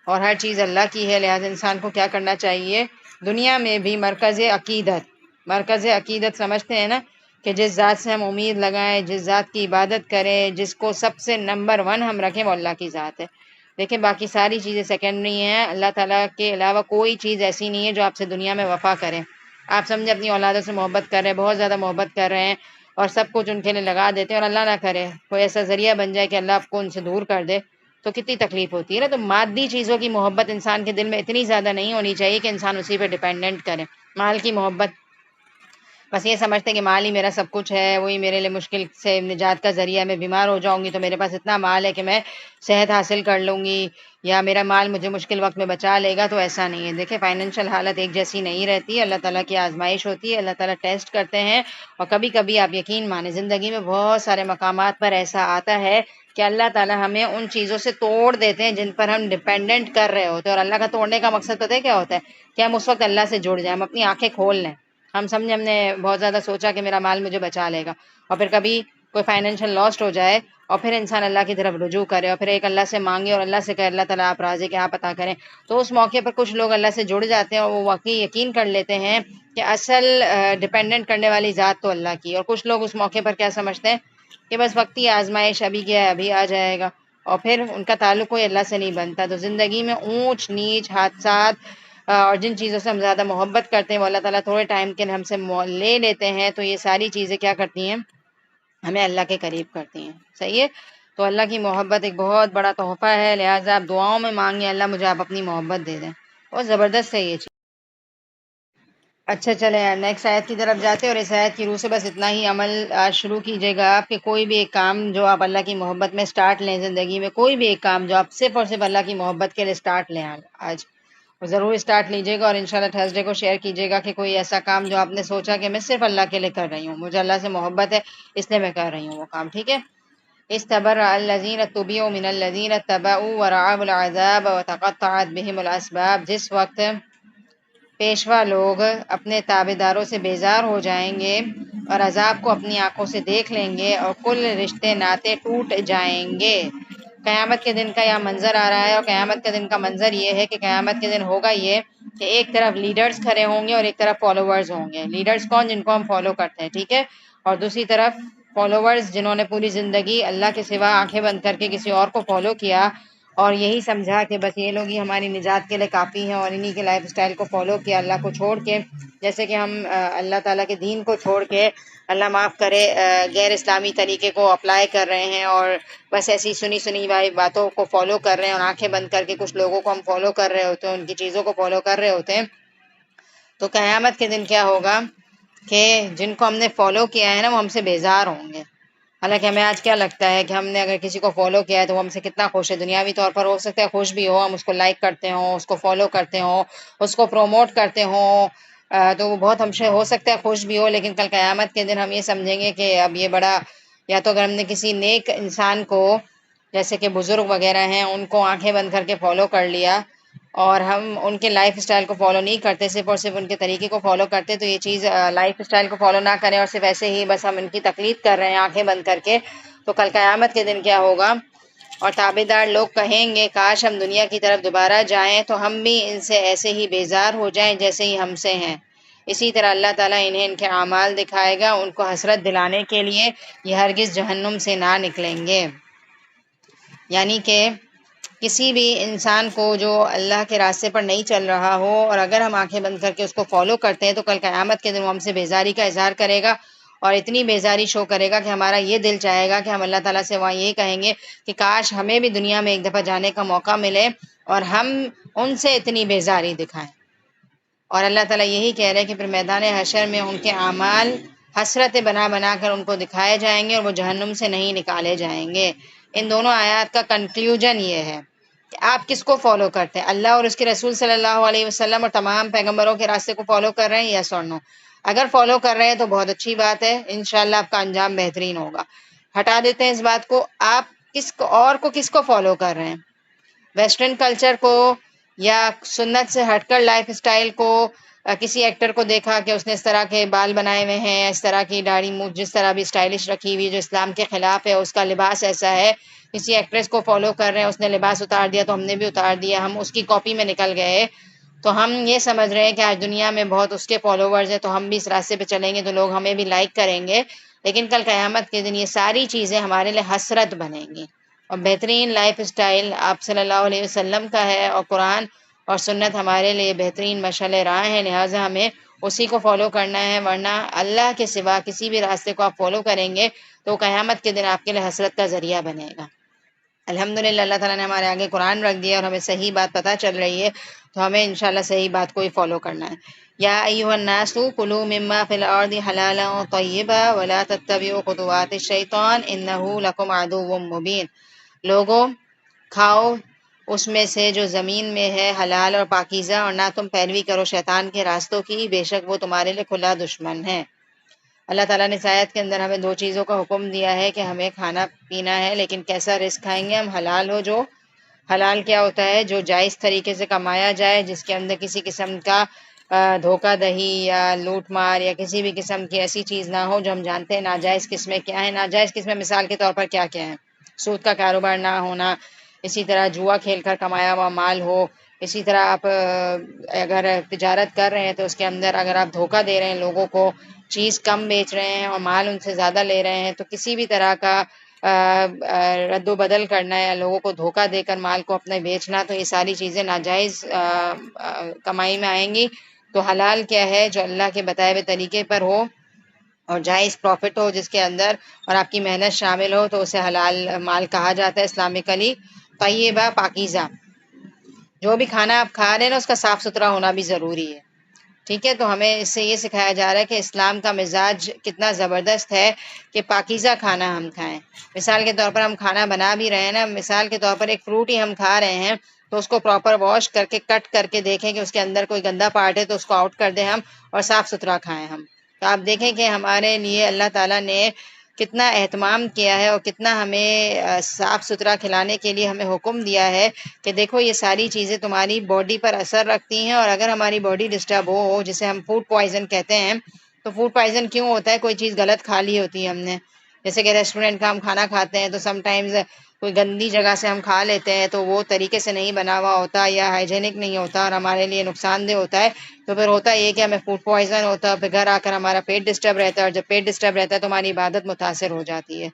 اور ہر چیز اللہ کی ہے. لہٰذا انسان کو کیا کرنا چاہیے؟ دنیا میں بھی مرکز عقیدت سمجھتے ہیں نا، کہ جس ذات سے ہم امید لگائیں، جس ذات کی عبادت کریں، جس کو سب سے نمبر 1 ہم رکھیں، وہ اللہ کی ذات ہے. دیکھیں باقی ساری چیزیں سیکنڈری ہیں. اللہ تعالیٰ کے علاوہ کوئی چیز ایسی نہیں ہے جو آپ سے دنیا میں وفا کرے. آپ سمجھیں اپنی اولادوں سے محبت کر رہے ہیں، بہت زیادہ محبت کر رہے ہیں اور سب کچھ ان کے لیے لگا دیتے ہیں، اور اللہ نہ کرے کوئی ایسا ذریعہ بن جائے کہ اللہ آپ کو ان سے دور کر دے، تو کتنی تکلیف ہوتی ہے نا. تو مادی چیزوں کی محبت انسان کے دل میں اتنی زیادہ نہیں ہونی چاہیے کہ انسان اسی پہ ڈیپینڈنٹ کرے. مال کی محبت، بس یہ سمجھتے ہیں کہ مال ہی میرا سب کچھ ہے، وہی میرے لیے مشکل سے نجات کا ذریعہ. میں بیمار ہو جاؤں گی تو میرے پاس اتنا مال ہے کہ میں صحت حاصل کر لوں گی، یا میرا مال مجھے مشکل وقت میں بچا لے گا. تو ایسا نہیں ہے. دیکھیں فائنینشیل حالت ایک جیسی نہیں رہتی، اللہ تعالیٰ کی آزمائش ہوتی ہے، اللہ تعالیٰ ٹیسٹ کرتے ہیں. اور کبھی کبھی آپ یقین مانیں زندگی میں بہت سارے مقامات پر ایسا آتا ہے کہ اللہ تعالیٰ ہمیں ان چیزوں سے توڑ دیتے ہیں جن پر ہم ڈیپینڈنٹ کر رہے ہوتے ہیں. اور اللہ کا توڑنے کا مقصد پتہ ہے کیا ہوتا ہے؟ کہ ہم اس وقت اللہ سے جڑ جائیں، ہم اپنی آنکھیں کھول لیں. ہم سمجھیں ہم نے بہت زیادہ سوچا کہ میرا مال مجھے بچا لے گا، اور پھر کبھی کوئی فائنینشیل لاسٹ ہو جائے اور پھر انسان اللہ کی طرف رجوع کرے اور پھر ایک اللہ سے مانگے اور اللہ سے کہے اللہ تعالیٰ آپ راضی کہ آپ عطا کریں. تو اس موقع پر کچھ لوگ اللہ سے جڑ جاتے ہیں اور وہ واقعی یقین کر لیتے ہیں کہ اصل ڈیپینڈنٹ کرنے والی ذات تو اللہ کی. اور کچھ لوگ اس موقع پر کیا سمجھتے ہیں کہ بس وقتی آزمائش، ابھی کیا ہے ابھی آ جائے گا، اور پھر ان کا تعلق کوئی اللہ سے نہیں بنتا. تو زندگی میں اونچ نیچ، حادثات اور جن چیزوں سے ہم زیادہ محبت کرتے ہیں وہ اللہ تعالیٰ تھوڑے ٹائم کے لیے ہم سے لے لیتے ہیں. تو یہ ساری چیزیں کیا کرتی ہیں؟ ہمیں اللہ کے قریب کرتی ہیں. صحیح ہے. تو اللہ کی محبت ایک بہت بڑا تحفہ ہے، لہٰذا آپ دعاؤں میں مانگیں اللہ مجھے آپ اپنی محبت دے دیں. بہت زبردست ہے یہ چیز. اچھا چلیں نیکسٹ آیت کی طرف جاتے ہیں، اور اس آیت کی روح سے بس اتنا ہی عمل آج شروع کیجیے گا آپ کہ کوئی بھی ایک کام جو آپ اللہ کی محبت میں سٹارٹ لیں، زندگی میں کوئی بھی ایک کام جو آپ صرف اور صرف اللہ کی محبت کے لیے سٹارٹ لیں آج ضرور سٹارٹ لیجیے گا. اور انشاءاللہ تھرسڈے کو شیئر کیجیے گا کہ کوئی ایسا کام جو آپ نے سوچا کہ میں صرف اللہ کے لیے کر رہی ہوں، مجھے اللہ سے محبت ہے اس لیے میں کر رہی ہوں وہ کام. ٹھیک ہے. استبرأ الذین اتبعوا من الذین اتبعوا ورعوا العذاب وتقطعت بهم الاسباب. جس وقت پیشوا لوگ اپنے تابع داروں سے بیزار ہو جائیں گے اور عذاب کو اپنی آنکھوں سے دیکھ لیں گے اور کل رشتے ناطے ٹوٹ جائیں گے. قیامت کے دن کا یہ منظر آ رہا ہے، اور قیامت کے دن کا منظر یہ ہے کہ قیامت کے دن ہوگا یہ کہ ایک طرف لیڈرز کھڑے ہوں گے اور ایک طرف فالوورز ہوں گے. لیڈرز کون؟ جن کو ہم فالو کرتے ہیں. ٹھیک ہے. اور دوسری طرف فالوورز جنہوں نے پوری زندگی اللہ کے سوا آنکھیں بند کر کے کسی اور کو فالو کیا اور یہی سمجھا کہ بس یہ لوگ ہی ہماری نجات کے لیے کافی ہیں، اور انہی کے لائف اسٹائل کو فالو کیا، اللہ کو چھوڑ کے، جیسے کہ ہم اللہ تعالیٰ کے دین کو چھوڑ کے، اللہ معاف کرے، غیر اسلامی طریقے کو اپلائی کر رہے ہیں، اور بس ایسی سنی سنی باتوں کو فالو کر رہے ہیں، اور آنکھیں بند کر کے کچھ لوگوں کو ہم فالو کر رہے ہوتے ہیں، ان کی چیزوں کو فالو کر رہے ہوتے ہیں، تو قیامت کے دن کیا ہوگا کہ جن کو ہم نے فالو کیا ہے نا وہ ہم سے بیزار ہوں گے۔ حالانکہ ہمیں آج کیا لگتا ہے کہ ہم نے اگر کسی کو فالو کیا ہے تو وہ ہم سے کتنا خوش ہے، دنیاوی طور پر ہو سکتا ہے خوش بھی ہو، ہم اس کو لائک کرتے ہوں، اس کو فالو کرتے ہوں، اس کو پروموٹ کرتے ہوں، تو وہ بہت ہم سے ہو سکتا ہے خوش بھی ہو، لیکن کل قیامت کے دن ہم یہ سمجھیں گے کہ اب یہ بڑا، یا تو اگر ہم نے کسی نیک انسان کو جیسے کہ بزرگ وغیرہ ہیں ان کو آنکھیں بند کر کے فالو کر لیا، اور ہم ان کے لائف اسٹائل کو فالو نہیں کرتے، صرف اور صرف ان کے طریقے کو فالو کرتے، تو یہ چیز لائف اسٹائل کو فالو نہ کریں اور صرف ایسے ہی بس ہم ان کی تقلید کر رہے ہیں آنکھیں بند کر کے، تو کل قیامت کے دن کیا ہوگا، اور تابعدار لوگ کہیں گے کاش ہم دنیا کی طرف دوبارہ جائیں تو ہم بھی ان سے ایسے ہی بیزار ہو جائیں جیسے ہی ہم سے ہیں۔ اسی طرح اللہ تعالیٰ انہیں ان کے اعمال دکھائے گا، ان کو حسرت دلانے کے لیے یہ ہرگز جہنم سے نہ نکلیں گے۔ یعنی کہ کسی بھی انسان کو جو اللہ کے راستے پر نہیں چل رہا ہو، اور اگر ہم آنکھیں بند کر کے اس کو فالو کرتے ہیں تو کل قیامت کے دن وہ ہم سے بیزاری کا اظہار کرے گا، اور اتنی بیزاری شو کرے گا کہ ہمارا یہ دل چاہے گا کہ ہم اللہ تعالیٰ سے وہاں یہی کہیں گے کہ کاش ہمیں بھی دنیا میں ایک دفعہ جانے کا موقع ملے اور ہم ان سے اتنی بیزاری دکھائیں۔ اور اللہ تعالیٰ یہی کہہ رہے ہیں کہ پھر میدان حشر میں ان کے اعمال حسرت بنا بنا کر ان کو دکھائے جائیں گے، اور وہ جہنم سے نہیں نکالے جائیں گے۔ ان دونوں آیات کا کنکلیوژن یہ ہے کہ آپ کس کو فالو کرتے ہیں، اللہ اور اس کے رسول صلی اللہ علیہ وسلم اور تمام پیغمبروں کے راستے کو فالو کر رہے ہیں، یس اور نو؟ اگر فالو کر رہے ہیں تو بہت اچھی بات ہے، انشاءاللہ آپ کا انجام بہترین ہوگا۔ ہٹا دیتے ہیں اس بات کو، آپ کس کو فالو کر رہے ہیں، ویسٹرن کلچر کو، یا سنت سے ہٹ کر لائف اسٹائل کو؟ کسی ایکٹر کو دیکھا کہ اس نے اس طرح کے بال بنائے ہوئے ہیں، اس طرح کی داڑھی منہ جس طرح بھی اسٹائلش رکھی ہوئی جو اسلام کے خلاف ہے، اس کا لباس ایسا ہے، کسی ایکٹریس کو فالو کر رہے ہیں، اس نے لباس اتار دیا تو ہم نے بھی اتار دیا، ہم اس کی کاپی میں نکل گئے، تو ہم یہ سمجھ رہے ہیں کہ آج دنیا میں بہت اس کے فالوورز ہیں تو ہم بھی اس راستے پہ چلیں گے تو لوگ ہمیں بھی لائک کریں گے، لیکن کل قیامت کے دن یہ ساری چیزیں ہمارے لیے حسرت بنیں گی، اور بہترین لائف اسٹائل آپ صلی اللہ علیہ وسلم کا ہے، اور قرآن اور سنت ہمارے لیے بہترین مشعل راہ ہے، لہٰذا ہمیں اسی کو فالو کرنا ہے، ورنہ اللہ کے سوا کسی بھی راستے کو آپ فالو کریں گے تو قیامت کے دن آپ کے لیے حسرت کا ذریعہ بنے گا۔ الحمدللہ اللہ تعالیٰ نے ہمارے آگے قرآن رکھ دیا اور ہمیں صحیح بات پتہ چل رہی ہے، تو ہمیں انشاءاللہ صحیح بات کو ہی فالو کرنا ہے۔ یا ایھا الناس کلوا مما فی الارض حلالا طیبا ولا تتبعوا خطوات الشیطان انہ لکم عدو مبین۔ لوگوں، کھاؤ اس میں سے جو زمین میں ہے حلال اور پاکیزہ، اور نہ تم پیروی کرو شیطان کے راستوں کی، بے شک وہ تمہارے لیے کھلا دشمن ہے۔ اللہ تعالیٰ نے اس آیت کے اندر ہمیں دو چیزوں کا حکم دیا ہے کہ ہمیں کھانا پینا ہے، لیکن کیسا رزق کھائیں گے ہم؟ حلال ہو، جو حلال کیا ہوتا ہے؟ جو جائز طریقے سے کمایا جائے، جس کے اندر کسی قسم کا دھوکہ دہی یا لوٹ مار یا کسی بھی قسم کی ایسی چیز نہ ہو جو ہم جانتے ہیں ناجائز قسمیں کیا ہیں۔ ناجائز قسمیں مثال کے طور پر کیا کیا ہیں؟ سود کا کاروبار نہ ہونا، اسی طرح جوا کھیل کر کمایا ہوا مال ہو، اسی طرح آپ اگر تجارت کر رہے ہیں تو اس کے اندر اگر آپ دھوکہ دے رہے ہیں لوگوں کو، چیز کم بیچ رہے ہیں اور مال ان سے زیادہ لے رہے ہیں، تو کسی بھی طرح کا رد و بدل کرنا یا لوگوں کو دھوکہ دے کر مال کو اپنے بیچنا، تو یہ ساری چیزیں ناجائز کمائی میں آئیں گی۔ تو حلال کیا ہے؟ جو اللہ کے بتائے ہوئے طریقے پر ہو اور جائز پروفٹ ہو جس کے اندر، اور آپ کی محنت شامل ہو، تو اسے حلال مال کہا جاتا ہے اسلامکلی۔ طیبہ، پاکیزہ، جو بھی کھانا آپ کھا رہے ہیں نا اس کا صاف ستھرا ہونا بھی ضروری ہے، ٹھیک ہے؟ تو ہمیں اس سے یہ سکھایا جا رہا ہے کہ اسلام کا مزاج کتنا زبردست ہے کہ پاکیزہ کھانا ہم کھائیں۔ مثال کے طور پر ہم کھانا بنا بھی رہے ہیں نا، مثال کے طور پر ایک فروٹ ہی ہم کھا رہے ہیں تو اس کو پراپر واش کر کے کٹ کر کے دیکھیں کہ اس کے اندر کوئی گندا پارٹ ہے تو اس کو آؤٹ کر دیں ہم، اور صاف ستھرا کھائیں ہم۔ تو آپ دیکھیں کہ ہمارے لیے اللہ تعالیٰ نے کتنا اہتمام کیا ہے اور کتنا ہمیں صاف ستھرا کھلانے کے لیے ہمیں حکم دیا ہے کہ دیکھو یہ ساری چیزیں تمہاری باڈی پر اثر رکھتی ہیں، اور اگر ہماری باڈی ڈسٹرب ہو، جسے ہم فوڈ پوائزن کہتے ہیں، تو فوڈ پوائزن کیوں ہوتا ہے؟ کوئی چیز غلط کھا لی ہوتی ہے ہم نے، جیسے کہ ریسٹورینٹ کا ہم کھانا کھاتے ہیں تو سم ٹائمز کوئی گندی جگہ سے ہم کھا لیتے ہیں تو وہ طریقے سے نہیں بنا ہوا ہوتا یا ہائیجینک نہیں ہوتا اور ہمارے لیے نقصان دہ ہوتا ہے، تو پھر ہوتا یہ کہ ہمیں فوڈ پوائزن ہوتا ہے، پھر گھر آ کر ہمارا پیٹ ڈسٹرب رہتا ہے، اور جب پیٹ ڈسٹرب رہتا ہے تو ہماری عبادت متاثر ہو جاتی ہے۔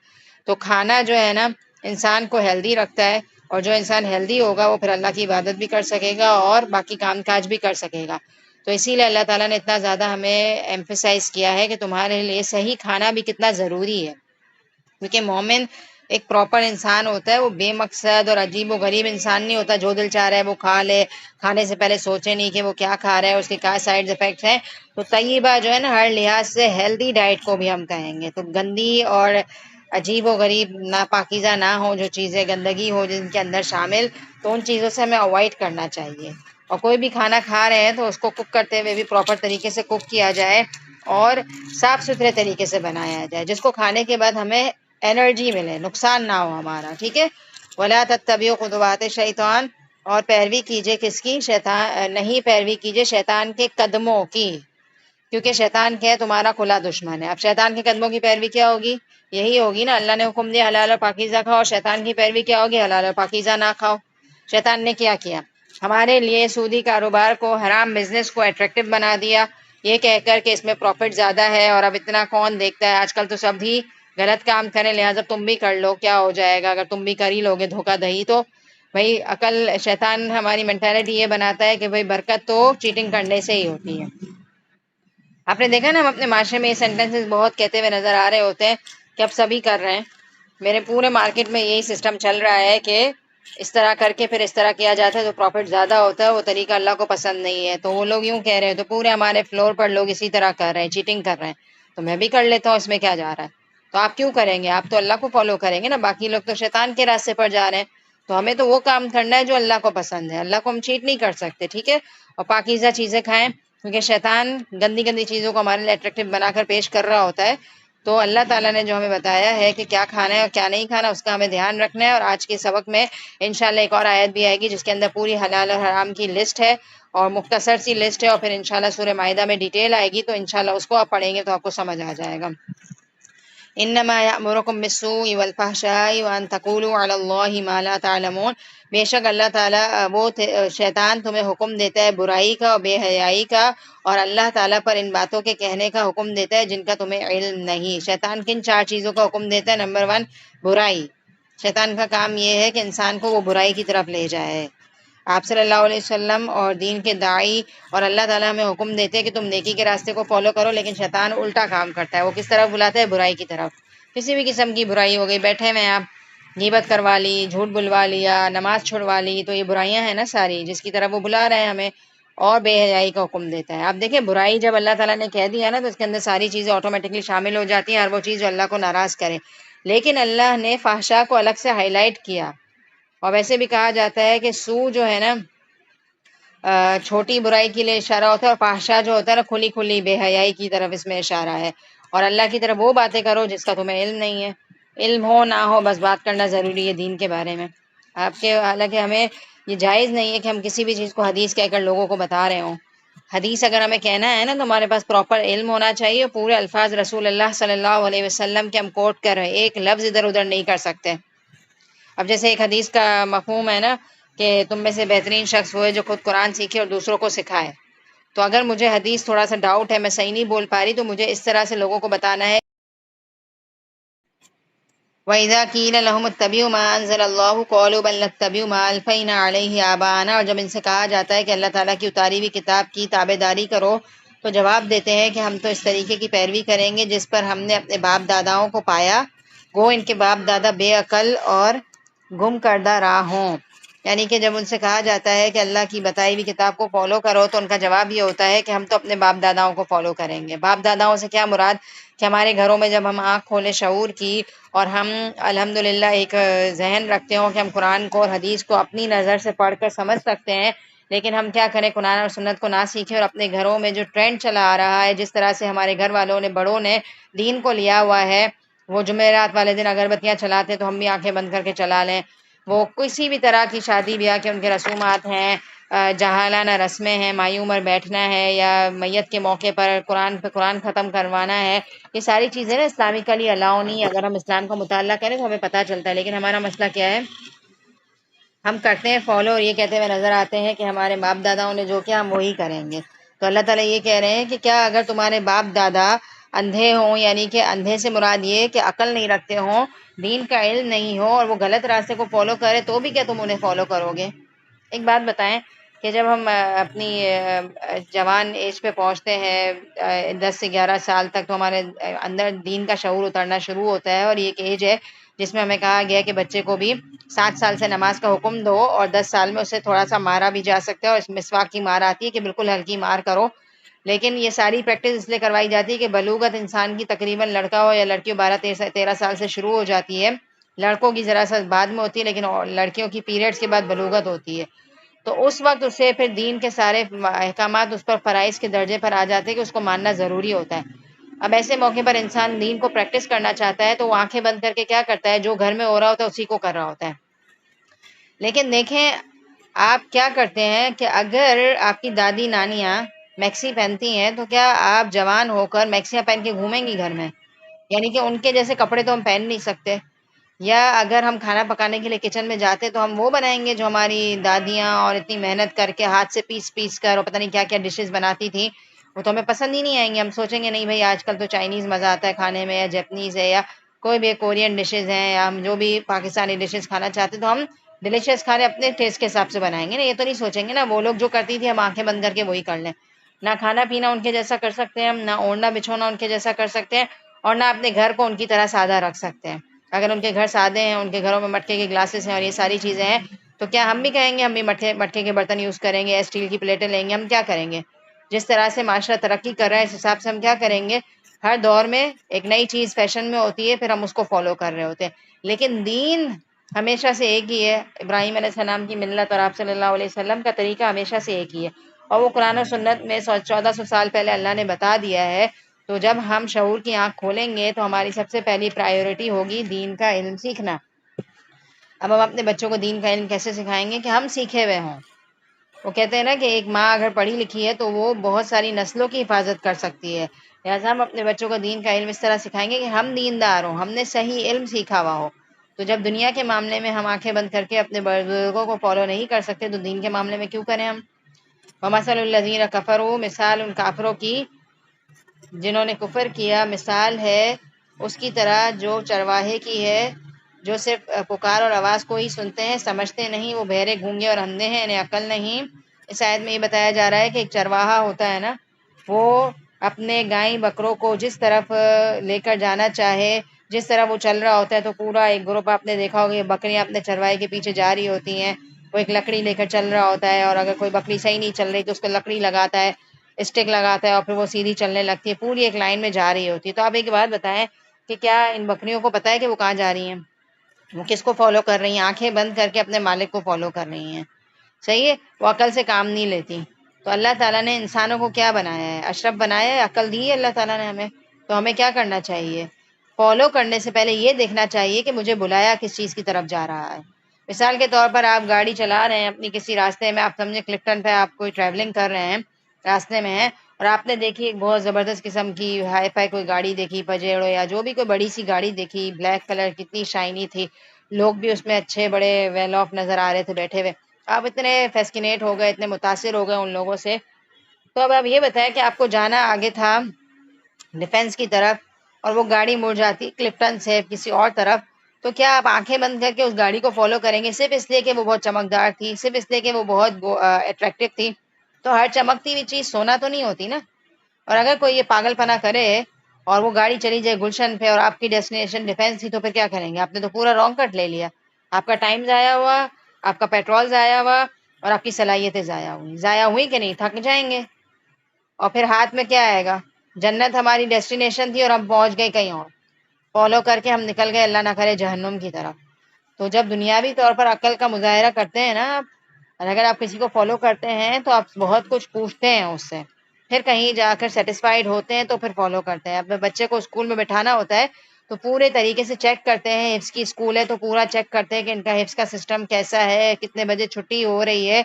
تو کھانا جو ہے نا انسان کو ہیلدی رکھتا ہے، اور جو انسان ہیلدی ہوگا وہ پھر اللہ کی عبادت بھی کر سکے گا اور باقی کام کاج بھی کر سکے گا. تو اسی لیے اللہ تعالیٰ نے اتنا زیادہ ہمیں ایمفیسائز کیا ہے کہ تمہارے لیے صحیح کھانا بھی کتنا ضروری ہے. کیونکہ مومن ایک پراپر انسان ہوتا ہے، وہ بے مقصد اور عجیب و غریب انسان نہیں ہوتا. جو دل چاہ رہا ہے وہ کھا لے، کھانے سے پہلے سوچے نہیں کہ وہ کیا کھا رہا ہے، اس کے کیا سائیڈ افیکٹس ہیں. تو طیبہ جو ہے نا ہر لحاظ سے ہیلدی ڈائٹ کو بھی ہم کہیں گے. تو گندی اور عجیب و غریب ناپاکیزہ نہ ہو جو چیزیں، گندگی ہو جن کے اندر شامل، تو ان چیزوں سے ہمیں اوائڈ کرنا چاہیے. اور کوئی بھی کھانا کھا رہے ہیں تو اس کو کوک کرتے ہوئے بھی پراپر طریقے سے کوک کیا جائے اور صاف ستھرے طریقے سے بنایا جائے، جس کو کھانے کے بعد ہمیں انرجی ملے، نقصان نہ ہو ہمارا. ٹھیک ہے. وَلَا تَتَّبِعُوا خُطُوَاتِ الشَّيْطَانِ، اور پیروی کیجئے کس کی؟ شیطان. نہیں پیروی کیجئے شیطان کے قدموں کی، کیونکہ شیطان کیا ہے؟ تمہارا کھلا دشمن ہے. اب شیطان کے قدموں کی پیروی کیا ہوگی؟ یہی ہوگی نا، اللہ نے حکم دیا حلال اور پاکیزہ کھاؤ، اور شیطان کی پیروی کیا ہوگی؟ حلال اور پاکیزہ نہ کھاؤ. شیطان نے کیا کیا؟ ہمارے لیے سودی کاروبار کو، حرام بزنس کو اٹریکٹیو بنا دیا، یہ کہہ کر کہ اس میں پروفٹ زیادہ ہے اور اب اتنا کون دیکھتا ہے، آج کل تو سب ہی غلط کام کریں، لہٰذا تم بھی کر لو، کیا ہو جائے گا اگر تم بھی کر ہی لوگے دھوکہ دہی. تو بھائی عقل، شیطان ہماری مینٹالٹی یہ بناتا ہے کہ بھائی برکت تو چیٹنگ کرنے سے ہی ہوتی ہے. آپ نے دیکھا نا، ہم اپنے معاشرے میں یہ سینٹینسز بہت کہتے ہوئے نظر آ رہے ہوتے ہیں کہ اب سبھی کر رہے ہیں. میرے پورے مارکیٹ میں یہی سسٹم چل رہا ہے کہ اس طرح کر کے پھر اس طرح کیا جاتا ہے، تو پروفٹ زیادہ ہوتا ہے، وہ طریقہ اللہ کو پسند نہیں ہے. تو وہ لوگ یوں کہہ رہے ہیں، تو پورے ہمارے فلور پر لوگ اسی طرح کر رہے ہیں، چیٹنگ کر رہے ہیں، تو میں بھی کر لیتا ہوں، اس میں کیا جا رہا ہے. تو آپ کیوں کریں گے؟ آپ تو اللہ کو فالو کریں گے نا، باقی لوگ تو شیطان کے راستے پر جا رہے ہیں. تو ہمیں تو وہ کام کرنا ہے جو اللہ کو پسند ہے، اللہ کو ہم چیٹ نہیں کر سکتے. ٹھیک ہے. اور پاکیزہ چیزیں کھائیں، کیونکہ شیطان گندی گندی چیزوں کو ہمارے لیے اٹریکٹیو بنا کر پیش کر رہا ہوتا ہے. تو اللہ تعالیٰ نے جو ہمیں بتایا ہے کہ کیا کھانا ہے اور کیا نہیں کھانا، اس کا ہمیں دھیان رکھنا ہے. اور آج کے سبق میں انشاءاللہ ایک اور آیت بھی آئے گی جس کے اندر پوری حلال اور حرام کی لسٹ ہے، اور مختصر سی لسٹ ہے، اور پھر انشاءاللہ سورہ مائدہ میں ڈیٹیل آئے گی، تو انشاءاللہ اس کو آپ پڑھیں گے تو آپ کو سمجھ آ جائے گا. انما یأمرکم بالسوء والفحشاء وان تقولوا علی اللہ ما لا تعلمون. بے شک اللہ تعالیٰ شیطان تمہیں حکم دیتا ہے برائی کا اور بے حیائی کا، اور اللہ تعالیٰ پر ان باتوں کے کہنے کا حکم دیتا ہے جن کا تمہیں علم نہیں. شیطان کن 4 چیزوں کا حکم دیتا ہے؟ نمبر 1 برائی. شیطان کا کام یہ ہے کہ انسان کو وہ برائی کی طرف لے جائے. آپ صلی اللہ علیہ وسلم اور دین کے داعی اور اللہ تعالیٰ ہمیں حکم دیتے ہیں کہ تم نیکی کے راستے کو فالو کرو، لیکن شیطان الٹا کام کرتا ہے. وہ کس طرف بلاتا ہے؟ برائی کی طرف. کسی بھی قسم کی برائی ہو گئی، بیٹھے میں آپ غیبت کروا لی، جھوٹ بلوا لیا، نماز چھڑوا لی، تو یہ برائیاں ہیں نا ساری، جس کی طرف وہ بلا رہے ہیں ہمیں. اور بے حیائی کا حکم دیتا ہے. آپ دیکھیں برائی جب اللہ تعالیٰ نے کہہ دیا نا، تو اس کے اندر ساری چیزیں آٹومیٹکلی شامل ہو جاتی ہیں، ہر وہ چیز جو اللہ کو ناراض کرے. لیکن اللہ نے فحشا کو الگ سے ہائی لائٹ کیا. اور ویسے بھی کہا جاتا ہے کہ سو جو ہے نا چھوٹی برائی کے لیے اشارہ ہوتا ہے، اور فحشا جو ہوتا ہے نا کھلی کھلی بے حیائی کی طرف اس میں اشارہ ہے. اور اللہ کی طرف وہ باتیں کرو جس کا تمہیں علم نہیں ہے. علم ہو نہ ہو، بس بات کرنا ضروری ہے دین کے بارے میں. آپ کے حالانکہ ہمیں یہ جائز نہیں ہے کہ ہم کسی بھی چیز کو حدیث کہہ کر لوگوں کو بتا رہے ہوں. حدیث اگر ہمیں کہنا ہے نا تو ہمارے پاس پراپر علم ہونا چاہیے، پورے الفاظ رسول اللہ صلی اللہ علیہ وسلم کے ہم کوٹ کر رہے ہیں، ایک لفظ ادھر ادھر نہیں کر سکتے. اب جیسے ایک حدیث کا مفہوم ہے نا کہ تم میں سے بہترین شخص وہ ہے جو خود قرآن سیکھے اور دوسروں کو سکھائے. تو اگر مجھے حدیث تھوڑا سا ڈاؤٹ ہے، میں صحیح نہیں بول پا رہی، تو مجھے اس طرح سے لوگوں کو بتانا ہے. وَإِذَا قِيلَ لَهُمُ اتَّبِعُوا مَا أَنزَلَ اللَّهُ قَالُوا بَلْ نَتَّبِعُ مَا أَلْفَيْنَا عَلَيْهِ آبَاءَنَا. اور جب ان سے کہا جاتا ہے کہ اللہ تعالیٰ کی اتاری ہوئی کتاب کی تابع داری کرو، تو جواب دیتے ہیں کہ ہم تو اس طریقے کی پیروی کریں گے جس پر ہم نے اپنے باپ داداؤں کو پایا، گو ان کے باپ دادا بے عقل اور گم کردہ راہ ہوں. یعنی کہ جب ان سے کہا جاتا ہے کہ اللہ کی بتائی ہوئی کتاب کو فالو کرو، تو ان کا جواب یہ ہوتا ہے کہ ہم تو اپنے باپ داداؤں کو فالو کریں گے. باپ داداؤں سے کیا مراد؟ کہ ہمارے گھروں میں جب ہم آنکھ کھولے شعور کی اور ہم الحمدللہ ایک ذہن رکھتے ہوں کہ ہم قرآن کو اور حدیث کو اپنی نظر سے پڑھ کر سمجھ سکتے ہیں، لیکن ہم کیا کریں؟ قرآن اور سنت کو نہ سیکھیں، اور اپنے گھروں میں جو ٹرینڈ چلا آ رہا ہے، جس طرح سے ہمارے گھر والوں نے، بڑوں نے دین کو لیا ہوا ہے، وہ جمعرات والے دن اگربتیاں چلاتے ہیں تو ہم بھی آنکھیں بند کر کے چلا لیں. وہ کسی بھی طرح کی شادی بیاہ کے ان کے رسومات ہیں، جہالانہ رسمیں ہیں، مائی عمر بیٹھنا ہے، یا میت کے موقع پر قرآن پہ قرآن ختم کروانا ہے، یہ ساری چیزیں نا اسلامکلی الاؤ نہیں. اگر ہم اسلام کا مطالعہ کریں تو ہمیں پتہ چلتا ہے، لیکن ہمارا مسئلہ کیا ہے؟ ہم کرتے ہیں فالو، اور یہ کہتے ہوئے نظر آتے ہیں کہ ہمارے باپ داداؤں نے جو کیا ہم وہی کریں گے. تو اللہ تعالیٰ یہ کہہ رہے ہیں کہ کیا اگر تمہارے باپ دادا اندھے ہوں، یعنی کہ اندھے سے مراد یہ کہ عقل نہیں رکھتے ہوں، دین کا علم نہیں ہو، اور وہ غلط راستے کو فالو کرے تو بھی کیا تم انہیں فالو کرو گے؟ ایک بات بتائیں کہ جب ہم اپنی جوان ایج پہ پہنچتے ہیں 10 سے 11 سال تک، تو ہمارے اندر دین کا شعور اترنا شروع ہوتا ہے، اور یہ ایک ایج ہے جس میں ہمیں کہا گیا کہ بچے کو بھی 7 سال سے نماز کا حکم دو، اور 10 سال میں اسے تھوڑا سا مارا بھی جا سکتا ہے، اور اس مسواک کی مار آتی ہے کہ بالکل ہلکی مار کرو. لیکن یہ ساری پریکٹس اس لیے کروائی جاتی ہے کہ بلوغت انسان کی تقریباً لڑکا ہو یا لڑکی ہو 12-13 سال سے شروع ہو جاتی ہے. لڑکوں کی ذرا سا بعد میں ہوتی ہے، لیکن لڑکیوں کی پیریڈس کے بعد بلوغت ہوتی ہے. تو اس وقت اسے پھر دین کے سارے احکامات اس پر فرائض کے درجے پر آ جاتے ہیں کہ اس کو ماننا ضروری ہوتا ہے. اب ایسے موقع پر انسان دین کو پریکٹس کرنا چاہتا ہے تو وہ آنکھیں بند کر کے کیا کرتا ہے؟ جو گھر میں ہو رہا ہوتا ہے اسی کو کر رہا ہوتا ہے. لیکن دیکھیں آپ کیا کرتے ہیں کہ اگر آپ کی دادی نانیاں میکسی پہنتی ہیں تو کیا آپ جوان ہو کر میکسیاں پہن کے گھومیں گی گھر میں؟ یعنی کہ ان کے جیسے کپڑے تو ہم پہن نہیں سکتے. یا اگر ہم کھانا پکانے کے لیے کچن میں جاتے تو ہم وہ بنائیں گے جو ہماری دادیاں اور اتنی محنت کر کے ہاتھ سے پیس پیس کر اور پتہ نہیں کیا کیا ڈشز بناتی تھیں، وہ تو ہمیں پسند ہی نہیں آئیں گے. ہم سوچیں گے نہیں بھائی آج کل تو چائنیز مزہ آتا ہے کھانے میں، یا جیپنیز ہے، یا کوئی بھی کورین ڈشز ہیں، یا ہم جو بھی پاکستانی ڈشز کھانا چاہتے ہیں تو ہم ڈیلیشیس کھانے اپنے ٹیسٹ کے حساب سے بنائیں گے نا. یہ تو نہیں سوچیں گے نا وہ لوگ جو کرتی تھی ہم آنکھیں بند کر کے وہی کر لیں. نہ کھانا پینا ان کے جیسا کر سکتے ہیں ہم، نہ اوڑھنا بچھونا ان کے جیسا کر سکتے ہیں، اور نہ اپنے گھر کو ان کی طرح سادہ رکھ سکتے ہیں. اگر ان کے گھر سادے ہیں، ان کے گھروں میں مٹکے کے گلاسز ہیں اور یہ ساری چیزیں ہیں، تو کیا ہم بھی کہیں گے ہم بھی مٹکے کے برتن یوز کریں گے، اسٹیل کی پلیٹیں لیں گے؟ ہم کیا کریں گے؟ جس طرح سے معاشرہ ترقی کر رہا ہے اس حساب سے ہم کیا کریں گے؟ ہر دور میں ایک نئی چیز فیشن میں ہوتی ہے، پھر ہم اس کو فالو کر رہے ہوتے ہیں. لیکن دین ہمیشہ سے ایک ہی ہے. ابراہیم علیہ السلام کی ملت اور آپ صلی اللہ علیہ وسلم کا طریقہ ہمیشہ سے ایک ہی ہے، اور وہ قرآن و سنت میں 1400 سال پہلے اللہ نے بتا دیا ہے. تو جب ہم شعور کی آنکھ کھولیں گے تو ہماری سب سے پہلی پرائیورٹی ہوگی دین کا علم سیکھنا. اب ہم اپنے بچوں کو دین کا علم کیسے سکھائیں گے کہ ہم سیکھے ہوئے ہوں؟ وہ کہتے ہیں نا کہ ایک ماں اگر پڑھی لکھی ہے تو وہ بہت ساری نسلوں کی حفاظت کر سکتی ہے. لہٰذا ہم اپنے بچوں کو دین کا علم اس طرح سکھائیں گے کہ ہم دیندار ہوں، ہم نے صحیح علم سیکھا ہوا ہو. تو جب دنیا کے معاملے میں ہم آنکھیں بند کر کے اپنے بزرگوں کو فالو نہیں کر سکتے تو دین کے معاملے میں کیوں کریں ہم؟ وَمَثَلُ الَّذِينَ كَفَرُوا، مثال ان کافروں کی جنہوں نے کفر کیا، مثال ہے اس کی طرح جو چرواہے کی ہے جو صرف پکار اور آواز کو ہی سنتے ہیں، سمجھتے نہیں. وہ بہرے گونگے اور اندھے ہیں، انہیں عقل نہیں. اس آیت میں یہ بتایا جا رہا ہے کہ ایک چرواہا ہوتا ہے نا، وہ اپنے گائیں بکروں کو جس طرف لے کر جانا چاہے، جس طرح وہ چل رہا ہوتا ہے، تو پورا ایک گروپ آپ نے دیکھا ہوگا بکریاں اپنے چرواہے کے پیچھے جا رہی ہوتی ہیں. وہ ایک لکڑی لے کر چل رہا ہوتا ہے، اور اگر کوئی بکری صحیح نہیں چل رہی تو اس کو لکڑی لگاتا ہے، اسٹک لگاتا ہے، اور پھر وہ سیدھی چلنے لگتی ہے، پوری ایک لائن میں جا رہی ہوتی ہے. تو آپ ایک بات بتائیں کہ کیا ان بکریوں کو پتہ ہے کہ وہ کہاں جا رہی ہیں؟ وہ کس کو فالو کر رہی ہیں؟ آنکھیں بند کر کے اپنے مالک کو فالو کر رہی ہیں. صحیح ہے، وہ عقل سے کام نہیں لیتی. تو اللہ تعالیٰ نے انسانوں کو کیا بنایا ہے؟ اشرف بنایا ہے، عقل دی ہے اللہ تعالیٰ نے ہمیں. تو ہمیں کیا کرنا چاہیے؟ فالو کرنے سے پہلے یہ دیکھنا چاہیے کہ مجھے بلایا کس چیز کی طرف جا رہا ہے. مثال کے طور پر آپ گاڑی چلا رہے ہیں اپنی کسی راستے میں، آپ سمجھیں کلفٹن پہ آپ کوئی ٹریولنگ کر رہے ہیں، راستے میں ہیں، اور آپ نے دیکھی ایک بہت زبردست قسم کی ہائی فائی کوئی گاڑی دیکھی، پجیرو یا جو بھی کوئی بڑی سی گاڑی دیکھی، بلیک کلر، کتنی شائنی تھی، لوگ بھی اس میں اچھے بڑے ویل آف نظر آ رہے تھے بیٹھے ہوئے. آپ اتنے فیسکینیٹ ہو گئے، اتنے متاثر ہو گئے ان لوگوں سے. تو اب آپ یہ بتائیں کہ آپ کو جانا آگے تھا ڈیفینس کی طرف، اور وہ گاڑی مڑ جاتی کلفٹن سے کسی اور طرف، تو کیا آپ آنکھیں بند کر کے اس گاڑی کو فالو کریں گے صرف اس لیے کہ وہ بہت چمکدار تھی، صرف اس لیے کہ وہ بہت اٹریکٹیو تھی؟ تو ہر چمکتی ہوئی چیز سونا تو نہیں ہوتی نا. اور اگر کوئی یہ پاگل پنا کرے اور وہ گاڑی چلی جائے گلشن پہ اور آپ کی ڈیسٹینیشن ڈیفینس تھی، تو پھر کیا کریں گے؟ آپ نے تو پورا رانگ کٹ لے لیا. آپ کا ٹائم ضائع ہوا، آپ کا پیٹرول ضائع ہوا، اور آپ کی صلاحیتیں ضائع ہوئی کہ نہیں؟ تھک جائیں گے. اور پھر ہاتھ میں کیا آئے گا؟ جنت ہماری ڈیسٹینیشن تھی اور ہم پہنچ گئے کہیں اور، فالو کر کے ہم نکل گئے اللہ نہ کرے جہنم کی طرف. تو جب دنیاوی طور پر عقل کا مظاہرہ کرتے ہیں نا آپ، اور اگر آپ کسی کو فالو کرتے ہیں تو آپ بہت کچھ پوچھتے ہیں اس سے، پھر کہیں جا کر سیٹسفائیڈ ہوتے ہیں تو پھر فالو کرتے ہیں. اپنے بچے کو اسکول میں بٹھانا ہوتا ہے تو پورے طریقے سے چیک کرتے ہیں. حفظ کی اسکول ہے تو پورا چیک کرتے ہیں کہ ان کا حفظ کا سسٹم کیسا ہے، کتنے بجے چھٹی ہو رہی ہے،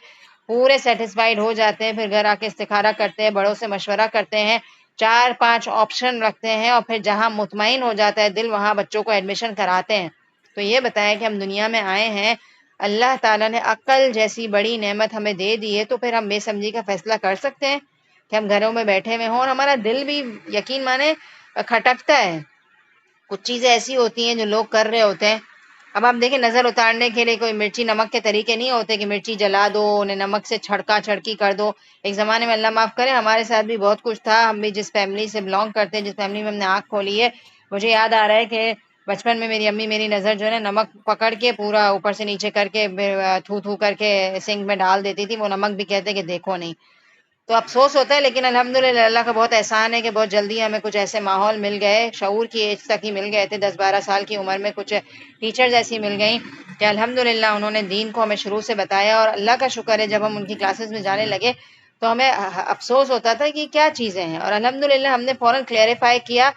پورے سیٹسفائیڈ ہو جاتے ہیں. پھر گھر آ کے استخارہ کرتے ہیں، بڑوں سے مشورہ کرتے ہیں، 4-5 آپشن رکھتے ہیں، اور پھر جہاں مطمئن ہو جاتا ہے دل وہاں بچوں کو ایڈمیشن کراتے ہیں. تو یہ بتائیں کہ ہم دنیا میں آئے ہیں، اللہ تعالیٰ نے عقل جیسی بڑی نعمت ہمیں دے دی ہے، تو پھر ہم بے سمجھی کا فیصلہ کر سکتے ہیں کہ ہم گھروں میں بیٹھے ہوئے ہوں اور ہمارا دل بھی، یقین مانے کھٹکتا ہے. کچھ چیزیں ایسی ہوتی ہیں جو لوگ کر رہے ہوتے ہیں. اب آپ دیکھیں نظر اتارنے کے لیے کوئی مرچی نمک کے طریقے نہیں ہوتے کہ مرچی جلا دو, انہیں نمک سے چھڑکا چھڑکی کر دو. ایک زمانے میں اللہ معاف کرے ہمارے ساتھ بھی بہت کچھ تھا. ہم بھی جس فیملی سے بلانگ کرتے ہیں, جس فیملی میں ہم نے آنکھ کھولی ہے, مجھے یاد آ رہا ہے کہ بچپن میں میری امی میری نظر جو ہے نا نمک پکڑ کے پورا اوپر سے نیچے کر کے تھو تھو کر کے سنک میں ڈال دیتی تھی. وہ نمک بھی کہتے کہ دیکھو نہیں. تو افسوس ہوتا ہے, لیکن الحمدللہ اللہ کا بہت احسان ہے کہ بہت جلدی ہمیں کچھ ایسے ماحول مل گئے, شعور کی ایج تک ہی مل گئے تھے, 10-12 سال کی عمر میں کچھ ٹیچرز ایسی مل گئیں کہ الحمدللہ انہوں نے دین کو ہمیں شروع سے بتایا. اور اللہ کا شکر ہے جب ہم ان کی کلاسز میں جانے لگے تو ہمیں افسوس ہوتا تھا کہ کیا چیزیں ہیں, اور الحمدللہ ہم نے فوراً کلیریفائی کیا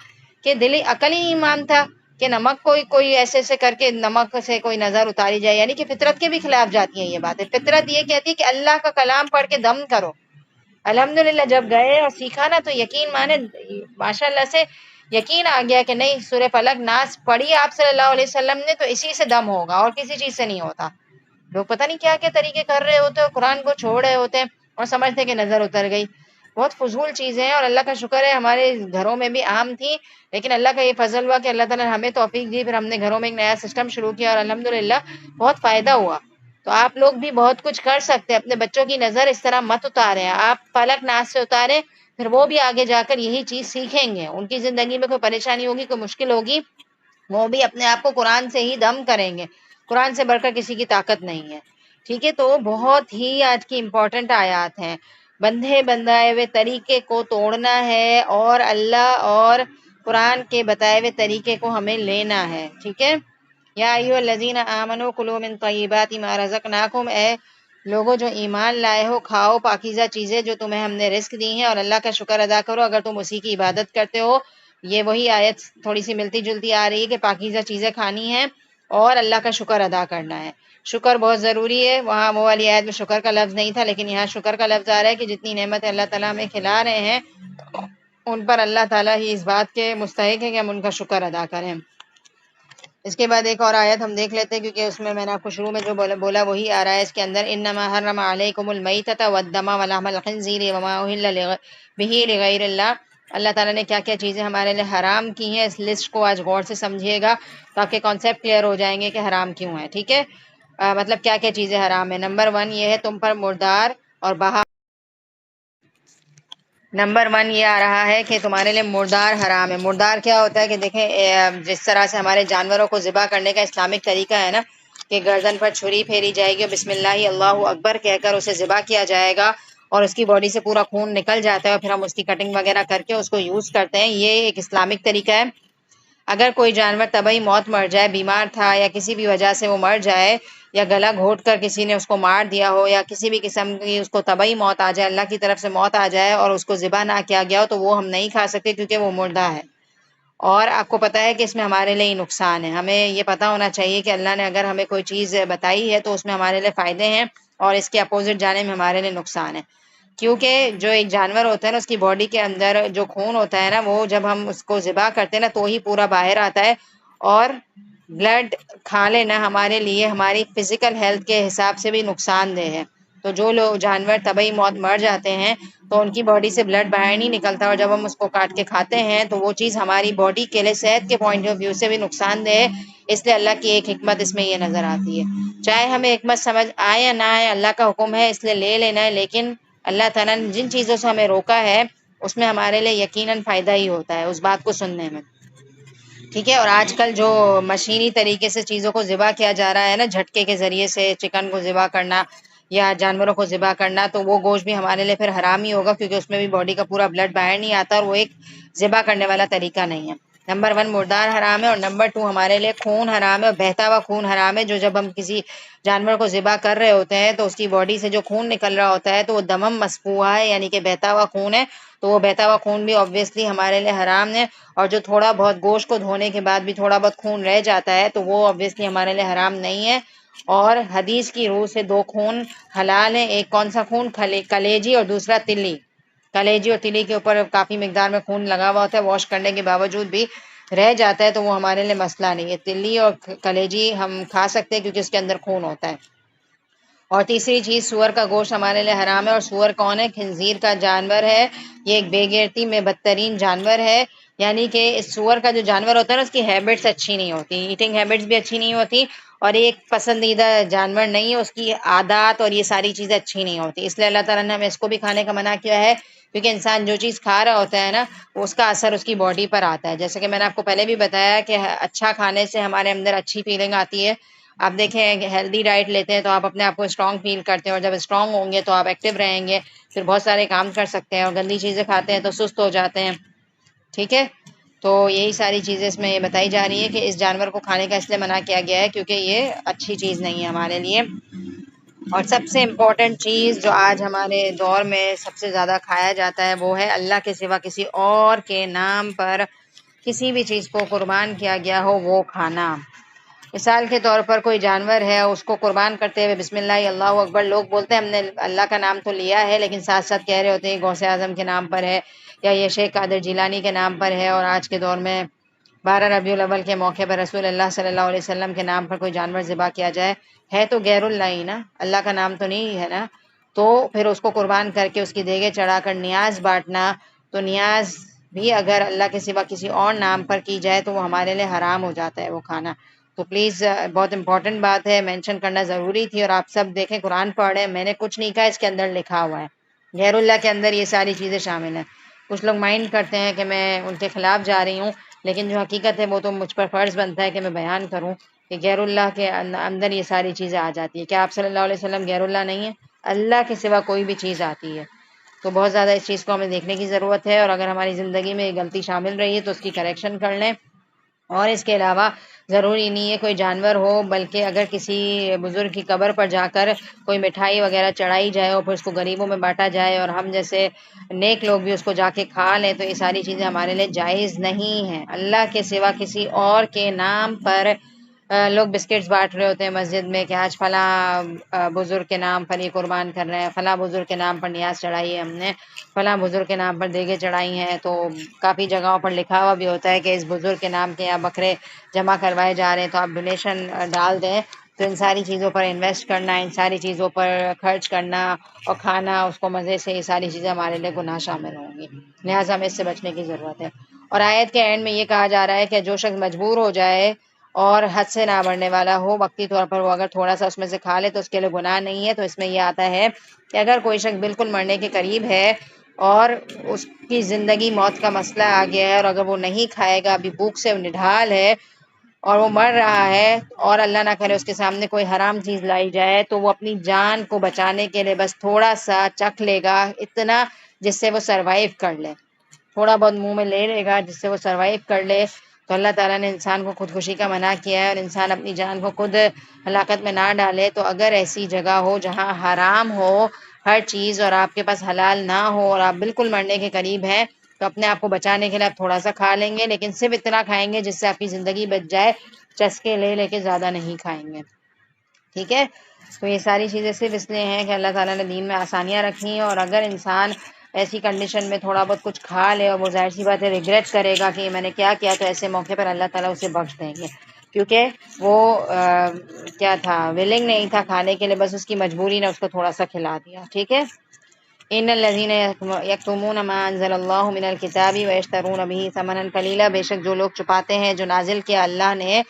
کہ دلی عقل ہی ایمان تھا کہ نمک کوئی ایسے ایسے کر کے نمک سے کوئی نظر اتاری جائے, یعنی کہ فطرت کے بھی خلاف جاتی ہیں یہ باتیں. فطرت یہ کہتی ہے کہ اللہ کا کلام پڑھ کے دم کرو. الحمدللہ جب گئے اور سیکھا نا تو یقین مانے ماشاء اللہ سے یقین آ گیا کہ نہیں سورہ فلق ناس پڑھی آپ صلی اللہ علیہ وسلم نے تو اسی سے دم ہوگا اور کسی چیز سے نہیں ہوتا. لوگ پتہ نہیں کیا کیا طریقے کر رہے ہوتے ہیں, قرآن کو چھوڑ رہے ہوتے ہیں اور سمجھتے کہ نظر اتر گئی. بہت فضول چیزیں ہیں, اور اللہ کا شکر ہے ہمارے گھروں میں بھی عام تھی, لیکن اللہ کا یہ فضل ہوا کہ اللہ تعالیٰ نے ہمیں توفیق دی, پھر ہم نے گھروں میں ایک نیا سسٹم شروع کیا اور الحمدللہ بہت فائدہ ہوا. تو آپ لوگ بھی بہت کچھ کر سکتے ہیں. اپنے بچوں کی نظر اس طرح مت اتاریں, آپ فلک ناس سے اتاریں, پھر وہ بھی آگے جا کر یہی چیز سیکھیں گے. ان کی زندگی میں کوئی پریشانی ہوگی, کوئی مشکل ہوگی, وہ بھی اپنے آپ کو قرآن سے ہی دم کریں گے. قرآن سے بڑھ کر کسی کی طاقت نہیں ہے. ٹھیک ہے, تو بہت ہی آج کی امپورٹنٹ آیات ہیں. بندھے بندھائے ہوئے طریقے کو توڑنا ہے اور اللہ اور قرآن کے بتائے ہوئے طریقے کو ہمیں لینا ہے. ٹھیک ہے, یا ایھا الذین آمنوا کلوا من طیبات ما رزقناکم, اے لوگوں جو ایمان لائے ہو کھاؤ پاکیزہ چیزیں جو تمہیں ہم نے رزق دی ہیں, اور اللہ کا شکر ادا کرو اگر تم اسی کی عبادت کرتے ہو. یہ وہی آیت تھوڑی سی ملتی جلتی آ رہی ہے کہ پاکیزہ چیزیں کھانی ہیں اور اللہ کا شکر ادا کرنا ہے. شکر بہت ضروری ہے. وہاں وہ والی آیت میں شکر کا لفظ نہیں تھا, لیکن یہاں شکر کا لفظ آ رہا ہے کہ جتنی نعمت اللہ تعالیٰ ہمیں کھلا رہے ہیں ان پر اللہ تعالیٰ ہی اس بات کے مستحق ہے کہ ہم ان کا شکر ادا کریں. اس کے بعد ایک اور آیت ہم دیکھ لیتے ہیں, کیونکہ اس میں نے آپ کو شروع میں جو بولا وہی آ رہا ہے اس کے اندر. انما حرم علیکم المیتۃ والدم ولحم الخنزیر وما اہل بہ لغیر اللہ. اللہ تعالیٰ نے کیا کیا چیزیں ہمارے لیے حرام کی ہیں, اس لسٹ کو آج غور سے سمجھیے گا تاکہ کانسیپٹ کلیئر ہو جائیں گے کہ حرام کیوں ہے. ٹھیک ہے, مطلب کیا کیا چیزیں حرام ہیں. نمبر 1 یہ ہے تم پر مردار اور بہا. نمبر 1 یہ آ رہا ہے کہ تمہارے لیے مردار حرام ہے. مردار کیا ہوتا ہے کہ دیکھیں جس طرح سے ہمارے جانوروں کو ذبح کرنے کا اسلامک طریقہ ہے نا کہ گردن پر چھری پھیری جائے گی, بسم اللہ اللہ اکبر کہہ کر اسے ذبح کیا جائے گا, اور اس کی باڈی سے پورا خون نکل جاتا ہے, اور پھر ہم اس کی کٹنگ وغیرہ کر کے اس کو یوز کرتے ہیں. یہ ایک اسلامک طریقہ ہے. اگر کوئی جانور طبعی موت مر جائے, بیمار تھا یا کسی بھی وجہ سے وہ مر جائے, یا گلا گھونٹ کر کسی نے اس کو مار دیا ہو, یا کسی بھی قسم کی اس کو طبعی موت آ جائے, اللہ کی طرف سے موت آ جائے اور اس کو ذبح نہ کیا گیا ہو, تو وہ ہم نہیں کھا سکتے کیونکہ وہ مردہ ہے. اور آپ کو پتہ ہے کہ اس میں ہمارے لیے نقصان ہے. ہمیں یہ پتہ ہونا چاہیے کہ اللہ نے اگر ہمیں کوئی چیز بتائی ہے تو اس میں ہمارے لیے فائدے ہیں, اور اس کے اپوزٹ جانے میں ہمارے لیے نقصان ہے. کیونکہ جو ایک جانور ہوتا ہے نا اس کی باڈی کے اندر جو خون ہوتا ہے نا, وہ جب ہم اس کو ذبح کرتے ہیں نا تو ہی پورا باہر آتا ہے, اور بلڈ کھا لینا ہمارے لیے ہماری فزیکل ہیلتھ کے حساب سے بھی نقصان دہ ہے. تو جو لوگ جانور طبعی موت مر جاتے ہیں تو ان کی باڈی سے بلڈ باہر نہیں نکلتا, اور جب ہم اس کو کاٹ کے کھاتے ہیں تو وہ چیز ہماری باڈی کے لیے صحت کے پوائنٹ آف ویو سے بھی نقصان دہ ہے. اس لیے اللہ کی ایک حکمت اس میں یہ نظر آتی ہے. چاہے ہمیں حکمت سمجھ آئے یا نہ آئے, اللہ کا حکم ہے اس لیے لے لینا ہے, لیکن اللہ تعالیٰ نے جن چیزوں سے ہمیں روکا ہے اس میں ہمارے لیے یقیناً فائدہ ہی ہوتا ہے اس بات کو سننے میں. ٹھیک ہے, اور آج کل جو مشینی طریقے سے چیزوں کو ذبح کیا جا رہا ہے نا, جھٹکے کے ذریعے سے چکن کو ذبح کرنا یا جانوروں کو ذبح کرنا, تو وہ گوشت بھی ہمارے لیے پھر حرام ہی ہوگا, کیونکہ اس میں بھی باڈی کا پورا بلڈ باہر نہیں آتا, اور وہ ایک ذبح کرنے والا طریقہ نہیں ہے. نمبر 1 مردار حرام ہے, اور نمبر 2 ہمارے لیے خون حرام ہے, اور بہتا ہوا خون حرام ہے. جو جب ہم کسی جانور کو ذبح کر رہے ہوتے ہیں تو اس کی باڈی سے جو خون نکل رہا ہوتا ہے تو وہ دمم مسفوحہ ہے, یعنی کہ بہتا ہوا خون ہے. تو وہ بہتا ہوا خون بھی آبویسلی ہمارے لیے حرام ہے, اور جو تھوڑا بہت گوشت کو دھونے کے بعد بھی تھوڑا بہت خون رہ جاتا ہے تو وہ آبویسلی ہمارے لیے حرام نہیں ہے. اور حدیث کی روح سے 2 خون حلال ہیں. ایک کون سا خون, کلیجی, اور دوسرا تلی. کلیجی اور تلی کے اوپر کافی مقدار میں خون لگا ہوا ہوتا ہے, واش کرنے کے باوجود بھی رہ جاتا ہے تو وہ ہمارے لیے مسئلہ نہیں ہے. تلی اور کلیجی ہم کھا سکتے ہیں کیونکہ اس کے اندر خون ہوتا ہے. اور تیسری چیز، سور کا گوشت ہمارے لیے حرام ہے. اور سور کون ہے؟ خنزیر کا جانور ہے. یہ ایک بے غیرتی میں بدترین جانور ہے. یعنی کہ اس سور کا جو جانور ہوتا ہے نا، اس کی ہیبٹس اچھی نہیں ہوتی، ایٹنگ ہیبٹس بھی اچھی نہیں ہوتی، اور ایک پسندیدہ جانور نہیں ہے، اس کی عادات اور یہ ساری چیزیں اچھی نہیں ہوتی. اس لیے اللہ تعالیٰ نے ہمیں اس کو بھی کھانے کا منع کیا ہے، کیونکہ انسان جو چیز کھا رہا ہوتا ہے نا، اس کا اثر اس کی باڈی پر آتا ہے. جیسے کہ میں نے آپ کو پہلے بھی بتایا کہ اچھا کھانے سے ہمارے اندر اچھی فیلنگ آتی ہے. آپ دیکھیں ہیلدی ڈائٹ لیتے ہیں تو آپ اپنے آپ کو اسٹرانگ فیل کرتے ہیں، اور جب اسٹرانگ ہوں گے تو آپ ایکٹیو رہیں گے، پھر بہت سارے کام کر سکتے ہیں. اور گندی چیزیں کھاتے ہیں تو سست ہو جاتے ہیں. ٹھیک ہے، تو یہی ساری چیزیں اس میں یہ بتائی جا رہی ہے کہ اس جانور کو کھانے کا اس لیے منع کیا گیا ہے کیونکہ یہ اچھی چیز نہیں ہے ہمارے لیے. اور سب سے امپورٹنٹ چیز جو آج ہمارے دور میں سب سے زیادہ کھایا جاتا ہے وہ ہے اللہ کے سوا کسی اور کے نام پر کسی بھی چیز کو قربان کیا گیا ہو وہ کھانا. مثال کے طور پر کوئی جانور ہے، اس کو قربان کرتے ہوئے بسم اللہ اللہ اکبر لوگ بولتے ہیں ہم نے اللہ کا نام تو لیا ہے، لیکن ساتھ ساتھ کہہ رہے ہوتے ہیں غوث اعظم کے نام پر ہے، یا یہ شیخ قادر جیلانی کے نام پر ہے. اور آج کے دور میں 12 ربیع الاول کے موقع پر رسول اللہ صلی اللہ علیہ وسلم کے نام پر کوئی جانور ذبح کیا جائے، ہے تو غیر اللہ ہی نا، اللہ کا نام تو نہیں ہے نا. تو پھر اس کو قربان کر کے اس کی دیگیں چڑھا کر نیاز بانٹنا، تو نیاز بھی اگر اللہ کے سوا کسی اور نام پر کی جائے تو وہ ہمارے لیے حرام ہو جاتا ہے وہ کھانا. تو پلیز بہت امپورٹنٹ بات ہے، مینشن کرنا ضروری تھی. اور آپ سب دیکھیں قرآن پڑھیں، میں نے کچھ نہیں کہا، اس کے اندر لکھا ہوا ہے غیر اللہ کے اندر یہ ساری چیزیں شامل ہیں. کچھ لوگ مائنڈ کرتے ہیں کہ میں ان کے خلاف جا رہی ہوں، لیکن جو حقیقت ہے وہ تو مجھ پر فرض بنتا ہے کہ میں بیان کروں کہ غیر اللہ کے اندر یہ ساری چیزیں آ جاتی ہیں. کیا آپ صلی اللہ علیہ وسلم غیر اللہ نہیں ہے؟ اللہ کے سوا کوئی بھی چیز آتی ہے. تو بہت زیادہ اس چیز کو ہمیں دیکھنے کی ضرورت ہے، اور اگر ہماری زندگی میں یہ غلطی شامل رہی ہے تو اس کی کریکشن کر لیں. اور اس کے علاوہ ضروری نہیں ہے کوئی جانور ہو، بلکہ اگر کسی بزرگ کی قبر پر جا کر کوئی مٹھائی وغیرہ چڑھائی جائے اور پھر اس کو غریبوں میں بانٹا جائے اور ہم جیسے نیک لوگ بھی اس کو جا کے کھا لیں، تو یہ ساری چیزیں ہمارے لیے جائز نہیں ہیں. اللہ کے سوا کسی اور کے نام پر لوگ بسکٹس بانٹ رہے ہوتے ہیں مسجد میں کہ آج فلاں بزرگ کے نام پر یہ قربان کر رہے ہیں، فلاں بزرگ کے نام پر نیاز چڑھائی ہے ہم نے، فلاں بزرگ کے نام پر دیگیں چڑھائی ہیں. تو کافی جگہوں پر لکھا ہوا بھی ہوتا ہے کہ اس بزرگ کے نام کے یہاں بکرے جمع کروائے جا رہے ہیں، تو آپ ڈونیشن ڈال دیں. تو ان ساری چیزوں پر انویسٹ کرنا، ان ساری چیزوں پر خرچ کرنا اور کھانا اس کو مزے سے، یہ ساری چیزیں ہمارے لیے گناہ شامل ہوں گی، لہٰذا ہمیں اس سے بچنے کی ضرورت ہے. اور آیت کے اینڈ میں یہ کہا جا رہا ہے کہ جو شخص مجبور ہو جائے اور حد سے نہ بڑھنے والا ہو، وقتی طور پر وہ اگر تھوڑا سا اس میں سے کھا لے تو اس کے لیے گناہ نہیں ہے. تو اس میں یہ آتا ہے کہ اگر کوئی شخص بالکل مرنے کے قریب ہے اور اس کی زندگی موت کا مسئلہ آ گیا ہے، اور اگر وہ نہیں کھائے گا، ابھی بھوک سے نڈھال ہے اور وہ مر رہا ہے، اور اللہ نہ کرے اس کے سامنے کوئی حرام چیز لائی جائے، تو وہ اپنی جان کو بچانے کے لیے بس تھوڑا سا چکھ لے گا، اتنا جس سے وہ سروائیو کر لے، تھوڑا بہت منہ میں لے لے گا جس سے وہ سروائیو کر لے. تو اللہ تعالیٰ نے انسان کو خودکشی کا منع کیا ہے، اور انسان اپنی جان کو خود ہلاکت میں نہ ڈالے. تو اگر ایسی جگہ ہو جہاں حرام ہو ہر چیز اور آپ کے پاس حلال نہ ہو اور آپ بالکل مرنے کے قریب ہیں، تو اپنے آپ کو بچانے کے لیے آپ تھوڑا سا کھا لیں گے، لیکن صرف اتنا کھائیں گے جس سے آپ کی زندگی بچ جائے، چسکے لے لے کے زیادہ نہیں کھائیں گے. ٹھیک ہے، تو یہ ساری چیزیں صرف اس لیے ہیں کہ اللہ تعالیٰ نے دین میں آسانیاں رکھی ہیں. اور اگر انسان ایسی کنڈیشن میں تھوڑا بہت کچھ کھا لے اور وہ ظاہر سی بات ہے ریگریٹ کرے گا کہ میں نے کیا کیا، تو ایسے موقع پر اللہ تعالیٰ اسے بخش دیں گے، کیونکہ وہ کیا تھا، ولنگ نہیں تھا کھانے کے لیے، بس اس کی مجبوری نے اس کو تھوڑا سا کھلا دیا. ٹھیک ہے. ان الذين يكتمون ما انزل الله من الكتاب ويشترون به ثمنا قليلا، بے شک جو لوگ چھپاتے ہیں جو نازل کیا اللہ نے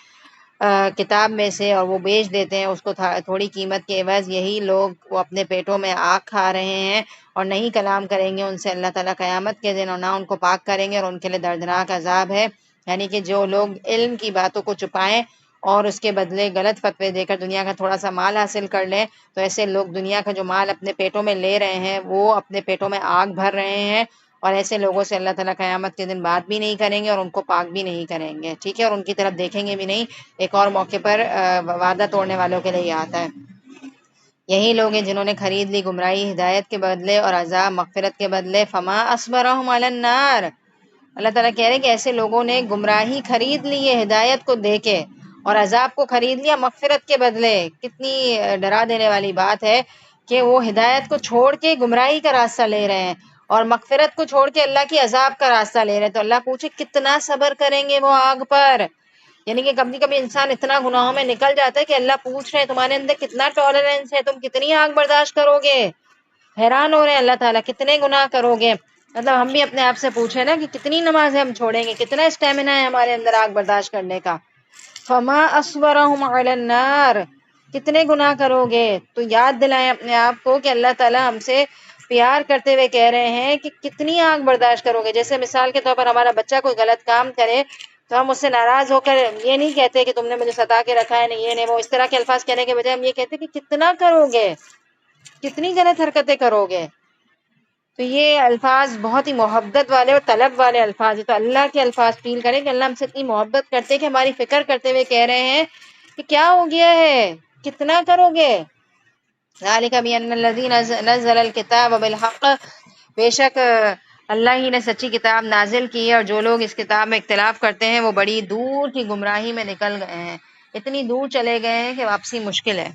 کتاب میں سے اور وہ بیچ دیتے ہیں اس کو تھوڑی قیمت کے عوض، یہی لوگ وہ اپنے پیٹوں میں آگ کھا رہے ہیں اور نہیں کلام کریں گے ان سے اللہ تعالیٰ قیامت کے دن، اور نہ ان کو پاک کریں گے، اور ان کے لیے دردناک عذاب ہے. یعنی کہ جو لوگ علم کی باتوں کو چھپائیں اور اس کے بدلے غلط فتوے دے کر دنیا کا تھوڑا سا مال حاصل کر لیں، تو ایسے لوگ دنیا کا جو مال اپنے پیٹوں میں لے رہے ہیں وہ اپنے پیٹوں میں آگ بھر رہے ہیں، اور ایسے لوگوں سے اللہ تعالیٰ قیامت کے دن بات بھی نہیں کریں گے اور ان کو پاک بھی نہیں کریں گے. ٹھیک ہے، اور ان کی طرف دیکھیں گے بھی نہیں. ایک اور موقع پر وعدہ توڑنے والوں کے لیے یہ آتا ہے. یہی لوگ ہیں جنہوں نے خرید لی گمراہی ہدایت کے بدلے اور عذاب مغفرت کے بدلے. فما اصبرهم علی النار، اللہ تعالیٰ کہہ رہے ہیں کہ ایسے لوگوں نے گمراہی خرید لی ہے ہدایت کو دے کے، اور عذاب کو خرید لیا مغفرت کے بدلے. کتنی ڈرا دینے والی بات ہے کہ وہ ہدایت کو چھوڑ کے گمراہی کا راستہ لے رہے ہیں اور مغفرت کو چھوڑ کے اللہ کی عذاب کا راستہ لے رہے ہیں. تو اللہ پوچھے کتنا صبر کریں گے وہ آگ پر. یعنی کہ کبھی کبھی انسان اتنا گناہوں میں نکل جاتا ہے کہ اللہ پوچھ رہے ہیں تمہارے اندر کتنا ٹالرنس ہے، تم کتنی آگ برداشت کرو گے. حیران ہو رہے ہیں اللہ تعالیٰ کتنے گناہ کرو گے. مطلب ہم بھی اپنے آپ سے پوچھیں نا کہ کتنی نمازیں ہم چھوڑیں گے، کتنا اسٹیمنا ہے ہمارے اندر آگ برداشت کرنے کا. فما اصبرهم علی النار، کتنے گناہ کرو گے. تو یاد دلائیں اپنے آپ کو کہ اللہ تعالیٰ ہم سے پیار کرتے ہوئے کہہ رہے ہیں کہ کتنی آگ برداشت کرو گے. جیسے مثال کے طور پر ہمارا بچہ کوئی غلط کام کرے تو ہم اس سے ناراض ہو کر یہ نہیں کہتے کہ تم نے مجھے ستا کے رکھا ہے، نہیں یہ نہیں وہ، اس طرح کے الفاظ کہنے کے بجائے ہم یہ کہتے کہ کتنا کرو گے، کتنی غلط حرکتیں کرو گے. تو یہ الفاظ بہت ہی محبت والے اور طلب والے الفاظ ہیں. تو اللہ کے الفاظ فیل کریں کہ اللہ ہم سے اتنی محبت کرتے کہ ہماری فکر کرتے ہوئے کہہ رہے ہیں کہ کیا ہو گیا ہے، کتنا کرو گے. ذالک بأن الذی نزل الکتاب بالحق، بے شک اللہ ہی نے سچی کتاب نازل کی ہے، اور جو لوگ اس کتاب میں اختلاف کرتے ہیں وہ بڑی دور کی گمراہی میں نکل گئے ہیں، اتنی دور چلے گئے ہیں کہ واپسی مشکل ہے.